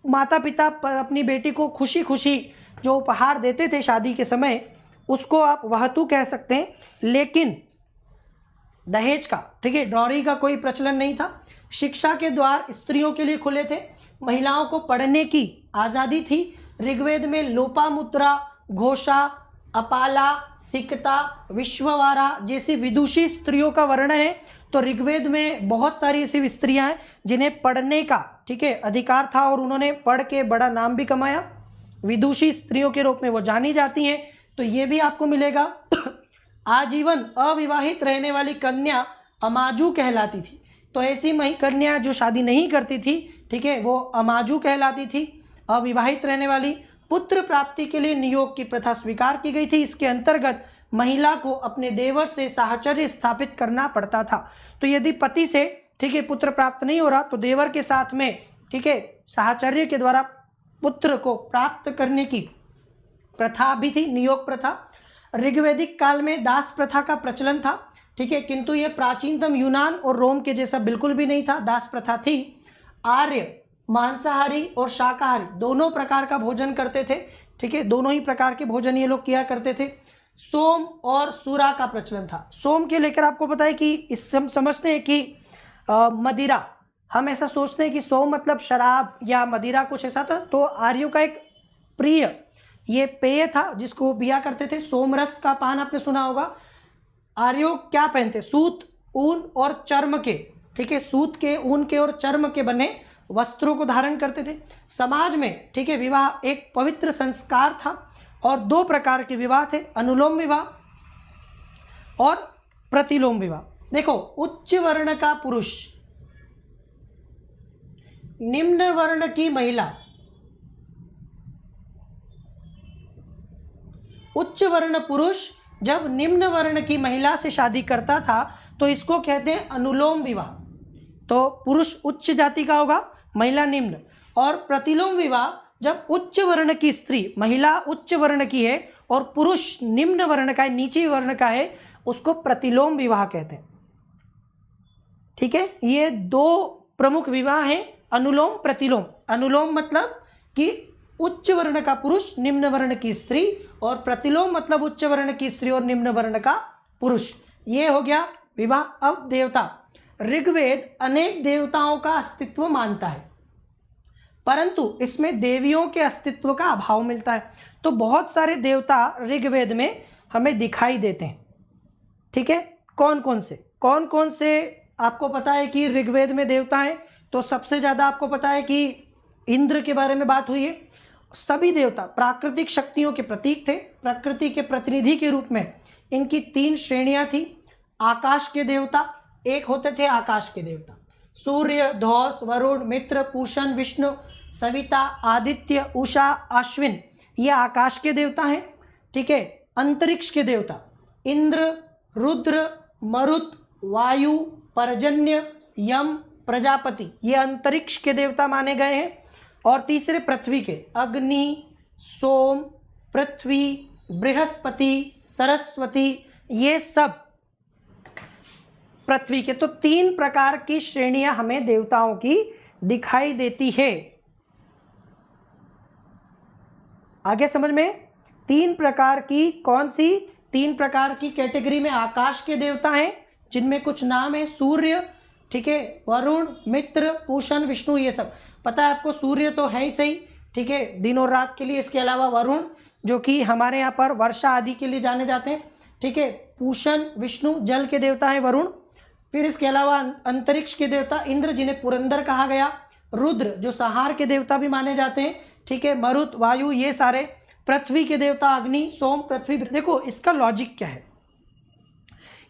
माता पिता अपनी बेटी को खुशी खुशी जो उपहार देते थे शादी के समय, उसको आप वहतु कह सकते हैं। लेकिन दहेज का, ठीक है, डॉरी का कोई प्रचलन नहीं था। शिक्षा के द्वार स्त्रियों के लिए खुले थे, महिलाओं को पढ़ने की आज़ादी थी। ऋग्वेद में लोपामुद्रा, घोषा, अपाला, सिकता, विश्ववारा जैसी विदुषी स्त्रियों का वर्णन है। तो ऋग्वेद में बहुत सारी ऐसी स्त्रियां हैं जिन्हें पढ़ने का, ठीक है, अधिकार था और उन्होंने पढ़ के बड़ा नाम भी कमाया। विदुषी स्त्रियों के रूप में वो जानी जाती हैं। तो ये भी आपको मिलेगा। आजीवन अविवाहित रहने वाली कन्या अमाजू कहलाती थी। तो ऐसी कन्या जो शादी नहीं करती थी, ठीक है, वो अमाजू कहलाती थी, अविवाहित रहने वाली। पुत्र प्राप्ति के लिए नियोग की प्रथा स्वीकार की गई थी। इसके अंतर्गत महिला को अपने देवर से साहचर्य स्थापित करना पड़ता था। तो यदि पति से, ठीक है, पुत्र प्राप्त नहीं हो रहा तो देवर के साथ में, ठीक है, साहचर्य के द्वारा पुत्र को प्राप्त करने की प्रथा भी थी, नियोग प्रथा। ऋग्वैदिक काल में दास प्रथा का प्रचलन था, ठीक है, किंतु ये प्राचीनतम यूनान और रोम के जैसा बिल्कुल भी नहीं था, दास प्रथा थी। आर्य मांसाहारी और शाकाहारी दोनों प्रकार का भोजन करते थे, ठीक है, दोनों ही प्रकार के भोजन ये लोग किया करते थे। सोम और सूरा का प्रचलन था। सोम के लेकर आपको पता है कि इस हम समझते हैं कि मदिरा, हम ऐसा सोचते हैं कि सोम मतलब शराब या मदिरा कुछ ऐसा था। तो आर्यों का एक प्रिय ये पेय था जिसको पिया करते थे। सोमरस का पान आपने सुना होगा। आर्यों क्या पहनते? सूत, ऊन और चर्म के, ठीक है, सूत के, ऊन के और चर्म के बने वस्त्रों को धारण करते थे। समाज में, ठीक है, विवाह एक पवित्र संस्कार था और दो प्रकार के विवाह थे, अनुलोम विवाह और प्रतिलोम विवाह। देखो, उच्च वर्ण का पुरुष निम्न वर्ण की महिला, उच्च वर्ण पुरुष जब निम्न वर्ण की महिला से शादी करता था तो इसको कहते हैं अनुलोम विवाह। तो पुरुष उच्च जाति का होगा, महिला निम्न, और प्रतिलोम विवाह जब उच्च वर्ण की स्त्री, महिला उच्च वर्ण की है और पुरुष निम्न वर्ण का है, नीचे वर्ण का है, उसको प्रतिलोम विवाह कहते हैं। ठीक है, ये दो प्रमुख विवाह हैं, अनुलोम प्रतिलोम। अनुलोम मतलब कि उच्च वर्ण का पुरुष निम्न वर्ण की स्त्री, और प्रतिलोम मतलब उच्च वर्ण की स्त्री और निम्न वर्ण का पुरुष। ये हो गया विवाह। अब देवता, ऋग्वेद अनेक देवताओं का अस्तित्व मानता है, परंतु इसमें देवियों के अस्तित्व का अभाव मिलता है। तो बहुत सारे देवता ऋग्वेद में हमें दिखाई देते हैं। ठीक है, कौन कौन से आपको पता है कि ऋग्वेद में देवता हैं? तो सबसे ज़्यादा आपको पता है कि इंद्र के बारे में बात हुई है। सभी देवता प्राकृतिक शक्तियों के प्रतीक थे, प्रकृति के प्रतिनिधि के रूप में इनकी 3 श्रेणियां थी। आकाश के देवता, एक होते थे आकाश के देवता, सूर्य, धौस, वरुण, मित्र, पूषण, विष्णु, सविता, आदित्य, उषा, अश्विन, ये आकाश के देवता हैं। ठीक है, अंतरिक्ष के देवता इंद्र, रुद्र, मरुत, वायु, पर्जन्य, यम, प्रजापति, ये अंतरिक्ष के देवता माने गए हैं। और तीसरे पृथ्वी के, अग्नि, सोम, पृथ्वी, बृहस्पति, सरस्वती, ये सब पृथ्वी के। तो 3 प्रकार की श्रेणियां हमें देवताओं की दिखाई देती है। आगे समझ में? 3 प्रकार की, कौन सी 3 प्रकार की कैटेगरी में? आकाश के देवता हैं जिनमें कुछ नाम है, सूर्य, ठीक है, वरुण, मित्र, पूषण, विष्णु, ये सब पता है आपको। सूर्य तो है ही सही, ठीक है, दिन और रात के लिए। इसके अलावा वरुण जो कि हमारे यहाँ पर वर्षा आदि के लिए जाने जाते हैं, ठीक है। पूषण, विष्णु जल के देवता है, वरुण। फिर इसके अलावा अंतरिक्ष के देवता इंद्र जिन्हें पुरंदर कहा गया, रुद्र जो संहार के देवता भी माने जाते हैं, ठीक है, मरुत, वायु, ये सारे। पृथ्वी के देवता अग्नि, सोम, पृथ्वी। देखो इसका लॉजिक क्या है,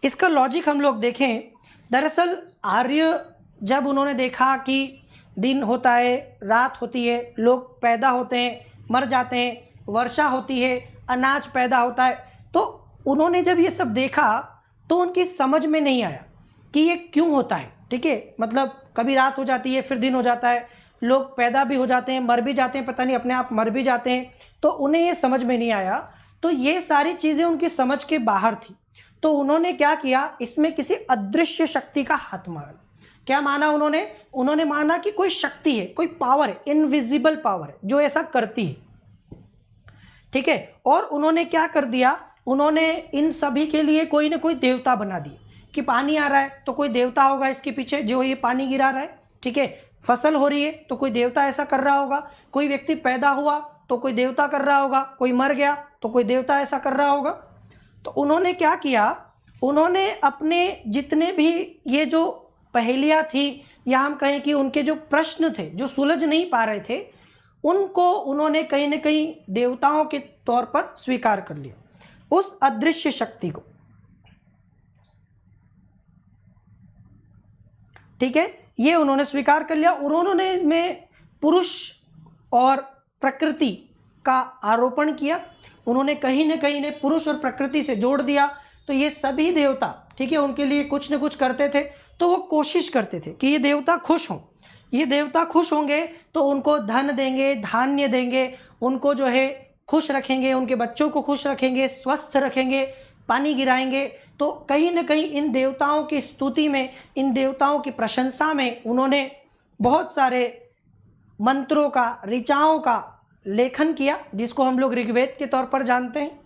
इसका लॉजिक हम लोग देखें। दरअसल आर्य जब उन्होंने देखा कि दिन होता है, रात होती है, लोग पैदा होते हैं, मर जाते हैं, वर्षा होती है, अनाज पैदा होता है, तो उन्होंने जब ये सब देखा तो उनकी समझ में नहीं आया कि ये क्यों होता है। ठीक है, मतलब कभी रात हो जाती है, फिर दिन हो जाता है, लोग पैदा भी हो जाते हैं, मर भी जाते हैं, पता नहीं अपने आप मर भी जाते हैं, तो उन्हें ये समझ में नहीं आया। तो ये सारी चीज़ें उनकी समझ के बाहर थी। तो उन्होंने क्या किया, इसमें किसी अदृश्य शक्ति का हाथ मारा। क्या माना उन्होंने माना कि कोई शक्ति है, कोई पावर है, इनविजिबल पावर है जो ऐसा करती है। ठीक है, और उन्होंने क्या कर दिया, उन्होंने इन सभी के लिए कोई ना कोई देवता बना दिए कि पानी आ रहा है तो कोई देवता होगा इसके पीछे जो ये पानी गिरा रहा है। ठीक है, फसल हो रही है तो कोई देवता ऐसा कर रहा होगा, कोई व्यक्ति पैदा हुआ तो कोई देवता कर रहा होगा, कोई मर गया तो कोई देवता ऐसा कर रहा होगा। तो उन्होंने क्या किया, उन्होंने अपने जितने भी ये जो पहेलियाँ थी, या हम कहें कि उनके जो प्रश्न थे जो सुलझ नहीं पा रहे थे, उनको उन्होंने कहीं ना कहीं देवताओं के तौर पर स्वीकार कर लिया, उस अदृश्य शक्ति को। ठीक है, ये उन्होंने स्वीकार कर लिया। और उन्होंने में पुरुष और प्रकृति का आरोपण किया, उन्होंने कहीं ना कहीं ने पुरुष और प्रकृति से जोड़ दिया। तो ये सभी देवता, ठीक है, उनके लिए कुछ न कुछ करते थे। तो वो कोशिश करते थे कि ये देवता खुश हों, ये देवता खुश होंगे तो उनको धन देंगे, धान्य देंगे, उनको जो है खुश रखेंगे, उनके बच्चों को खुश रखेंगे, स्वस्थ रखेंगे, पानी गिराएंगे। तो कहीं ना कहीं इन देवताओं की स्तुति में, इन देवताओं की प्रशंसा में उन्होंने बहुत सारे मंत्रों का, ऋचाओं का लेखन किया, जिसको हम लोग ऋग्वेद के तौर पर जानते हैं।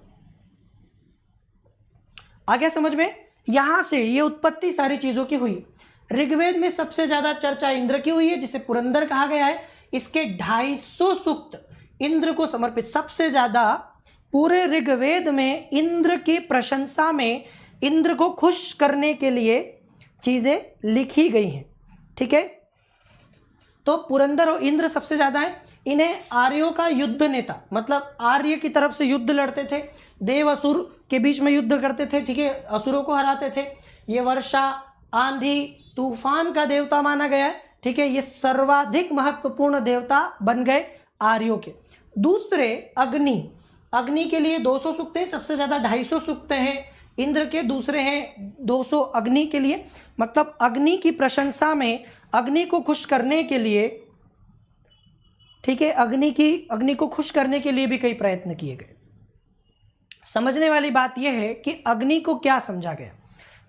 आगे समझ में? यहां से ये उत्पत्ति सारी चीजों की हुई। ऋग्वेद में सबसे ज्यादा चर्चा इंद्र की हुई है, जिसे पुरंदर कहा गया है। इसके 250 सूक्त इंद्र को समर्पित, सबसे ज्यादा पूरे ऋग्वेद में इंद्र की प्रशंसा में, इंद्र को खुश करने के लिए चीजें लिखी गई हैं। ठीक है, तो पुरंदर और इंद्र सबसे ज्यादा है। इन्हें आर्यों का युद्ध नेता, मतलब आर्य की तरफ से युद्ध लड़ते थे, देव असुर के बीच में युद्ध करते थे, ठीक है, असुरों को हराते थे। ये वर्षा, आंधी, तूफान का देवता माना गया है। ठीक है, ये सर्वाधिक महत्वपूर्ण देवता बन गए आर्यों के। दूसरे अग्नि, अग्नि के लिए 200 सूक्त हैं, सबसे ज्यादा 250 सूक्त हैं इंद्र के, दूसरे हैं 200 अग्नि के लिए। मतलब अग्नि की प्रशंसा में, अग्नि को खुश करने के लिए ठीक है, अग्नि को खुश करने के लिए भी कई प्रयत्न किए गए। समझने वाली बात यह है कि अग्नि को क्या समझा गया।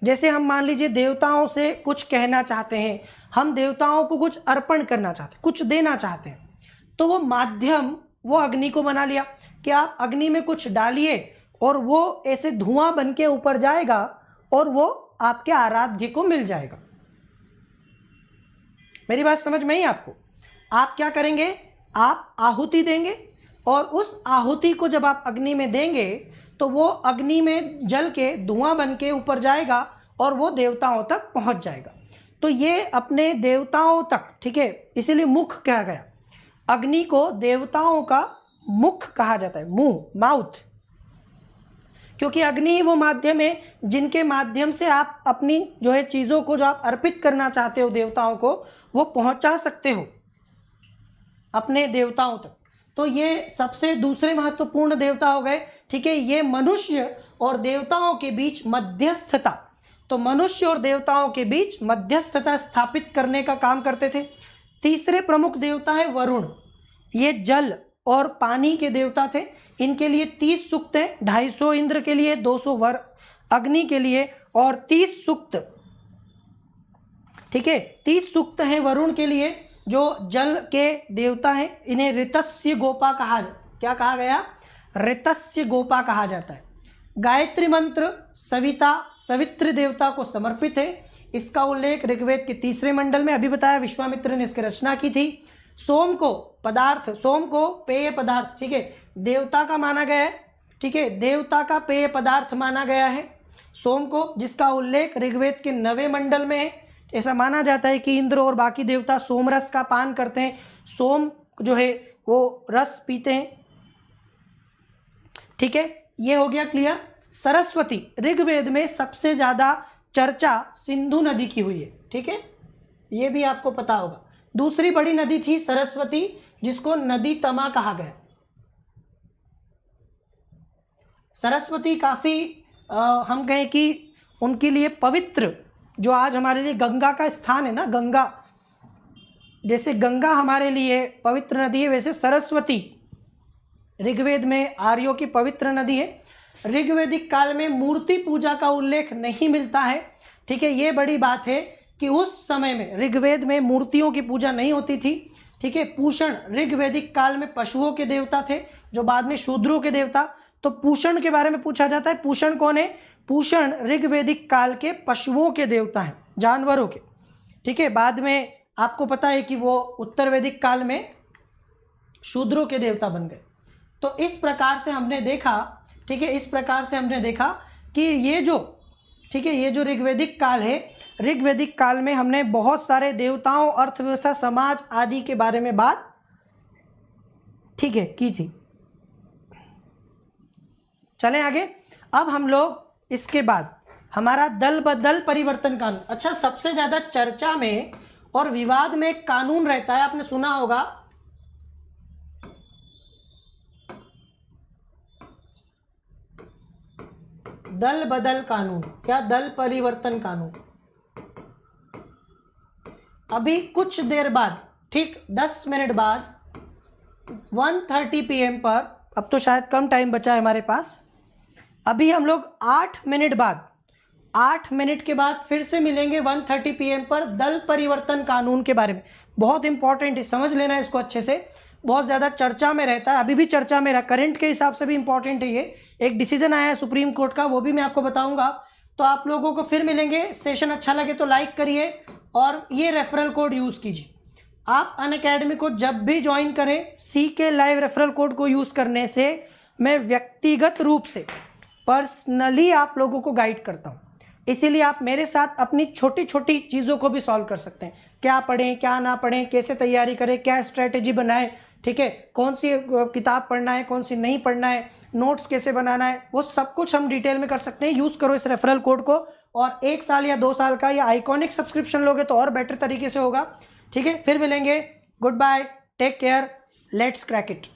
जैसे हम मान लीजिए देवताओं से कुछ कहना चाहते हैं, हम देवताओं को कुछ अर्पण करना चाहते हैं, कुछ देना चाहते हैं, तो वो माध्यम वो अग्नि को बना लिया कि आप अग्नि में कुछ डालिए और वो ऐसे धुआं बन के ऊपर जाएगा और वो आपके आराध्य को मिल जाएगा। मेरी बात समझ में आई आपको? आप क्या करेंगे, आप आहुति देंगे और उस आहुति को जब आप अग्नि में देंगे तो वो अग्नि में जल के धुआं बन के ऊपर जाएगा और वो देवताओं तक पहुंच जाएगा। तो ये अपने देवताओं तक, ठीक है, इसीलिए मुख कहा गया। अग्नि को देवताओं का मुख कहा जाता है, मुंह, माउथ, क्योंकि अग्नि ही वो माध्यम है जिनके माध्यम से आप अपनी जो है चीज़ों को जो आप अर्पित करना चाहते हो देवताओं को, वो पहुंचा सकते हो अपने देवताओं तक। तो ये सबसे दूसरे महत्वपूर्ण देवता हो गए, ठीक है। ये मनुष्य और देवताओं के बीच मध्यस्थता, तो मनुष्य और देवताओं के बीच मध्यस्थता स्थापित करने का काम करते थे। तीसरे प्रमुख देवता है वरुण, ये जल और पानी के देवता थे। इनके लिए 30 सूक्त हैं, 250 इंद्र के लिए, 200 वर अग्नि के लिए और 30 सूक्त, ठीक है, 30 सूक्त हैं वरुण के लिए जो जल के देवता हैं। इन्हें ऋतस्य गोपा क्या कहा गया, ऋतस्य गोपा कहा जाता है। गायत्री मंत्र सवित्र देवता को समर्पित है। इसका उल्लेख ऋग्वेद के 3 मंडल में, अभी बताया विश्वामित्र ने इसकी रचना की थी। सोम को पेय पदार्थ, ठीक है, देवता का माना गया है, ठीक है, देवता का पेय पदार्थ माना गया है सोम को, जिसका उल्लेख ऋग्वेद के 9वें मंडल में है। ऐसा माना जाता है कि इंद्र और बाकी देवता सोम रस का पान करते हैं, सोम जो है वो रस पीते हैं, ठीक है। ये हो गया क्लियर। सरस्वती, ऋग्वेद में सबसे ज्यादा चर्चा सिंधु नदी की हुई है, ठीक है, ये भी आपको पता होगा। दूसरी बड़ी नदी थी सरस्वती, जिसको नदी तमा कहा गया। सरस्वती काफी हम कहें कि उनके लिए पवित्र, जो आज हमारे लिए गंगा का स्थान है ना, गंगा, जैसे गंगा हमारे लिए पवित्र नदी है, वैसे सरस्वती ऋग्वेद में आर्यों की पवित्र नदी है। ऋग्वेदिक काल में मूर्ति पूजा का उल्लेख नहीं मिलता है, ठीक है। ये बड़ी बात है कि उस समय में ऋग्वेद में मूर्तियों की पूजा नहीं होती थी, ठीक है। पूषण ऋग्वेदिक काल में पशुओं के देवता थे, जो बाद में शूद्रों के देवता। तो पूषण के बारे में पूछा जाता है, पूषण कौन है? पूषण ऋग्वेदिक काल के पशुओं के देवता हैं, जानवरों के, ठीक है। बाद में आपको पता है कि वो उत्तर वैदिक काल में शूद्रों के देवता बन गए। तो इस प्रकार से हमने देखा, ठीक है, इस प्रकार से हमने देखा कि ये जो, ठीक है, ये जो ऋग्वेदिक काल है, ऋग्वेदिक काल में हमने बहुत सारे देवताओं, अर्थव्यवस्था, समाज आदि के बारे में बात, ठीक है, की थी। चलें आगे। अब हम लोग इसके बाद हमारा दल बदल परिवर्तन कानून, अच्छा, सबसे ज्यादा चर्चा में और विवाद में एक कानून रहता है, आपने सुना होगा, दल बदल कानून या दल परिवर्तन कानून। अभी कुछ देर बाद, ठीक 10 मिनट बाद 1:30 PM पर, अब तो शायद कम टाइम बचा है हमारे पास, अभी हम लोग 8 मिनट बाद, 8 मिनट के बाद फिर से मिलेंगे 1:30 PM पर दल परिवर्तन कानून के बारे में। बहुत इंपॉर्टेंट है, समझ लेना इसको अच्छे से, बहुत ज़्यादा चर्चा में रहता है, अभी भी चर्चा में रहा, करंट के हिसाब से भी इंपॉर्टेंट है ये। एक डिसीजन आया है सुप्रीम कोर्ट का, वो भी मैं आपको बताऊंगा। तो आप लोगों को फिर मिलेंगे। सेशन अच्छा लगे तो लाइक करिए और ये रेफरल कोड यूज़ कीजिए। आप अनअकैडमी को जब भी ज्वाइन करें, CK लाइव रेफरल कोड को यूज़ करने से मैं व्यक्तिगत रूप से पर्सनली आप लोगों को गाइड करता हूँ। इसीलिए आप मेरे साथ अपनी छोटी छोटी चीज़ों को भी सॉल्व कर सकते हैं। क्या पढ़ें, क्या ना पढ़ें, कैसे तैयारी करें, क्या स्ट्रैटेजी बनाएं, ठीक है, कौन सी किताब पढ़ना है, कौन सी नहीं पढ़ना है, नोट्स कैसे बनाना है, वो सब कुछ हम डिटेल में कर सकते हैं। यूज़ करो इस रेफरल कोड को, और 1 साल या 2 साल का या आइकॉनिक सब्सक्रिप्शन लोगे तो और बेटर तरीके से होगा, ठीक है। फिर मिलेंगे, good bye, take care, let's crack it.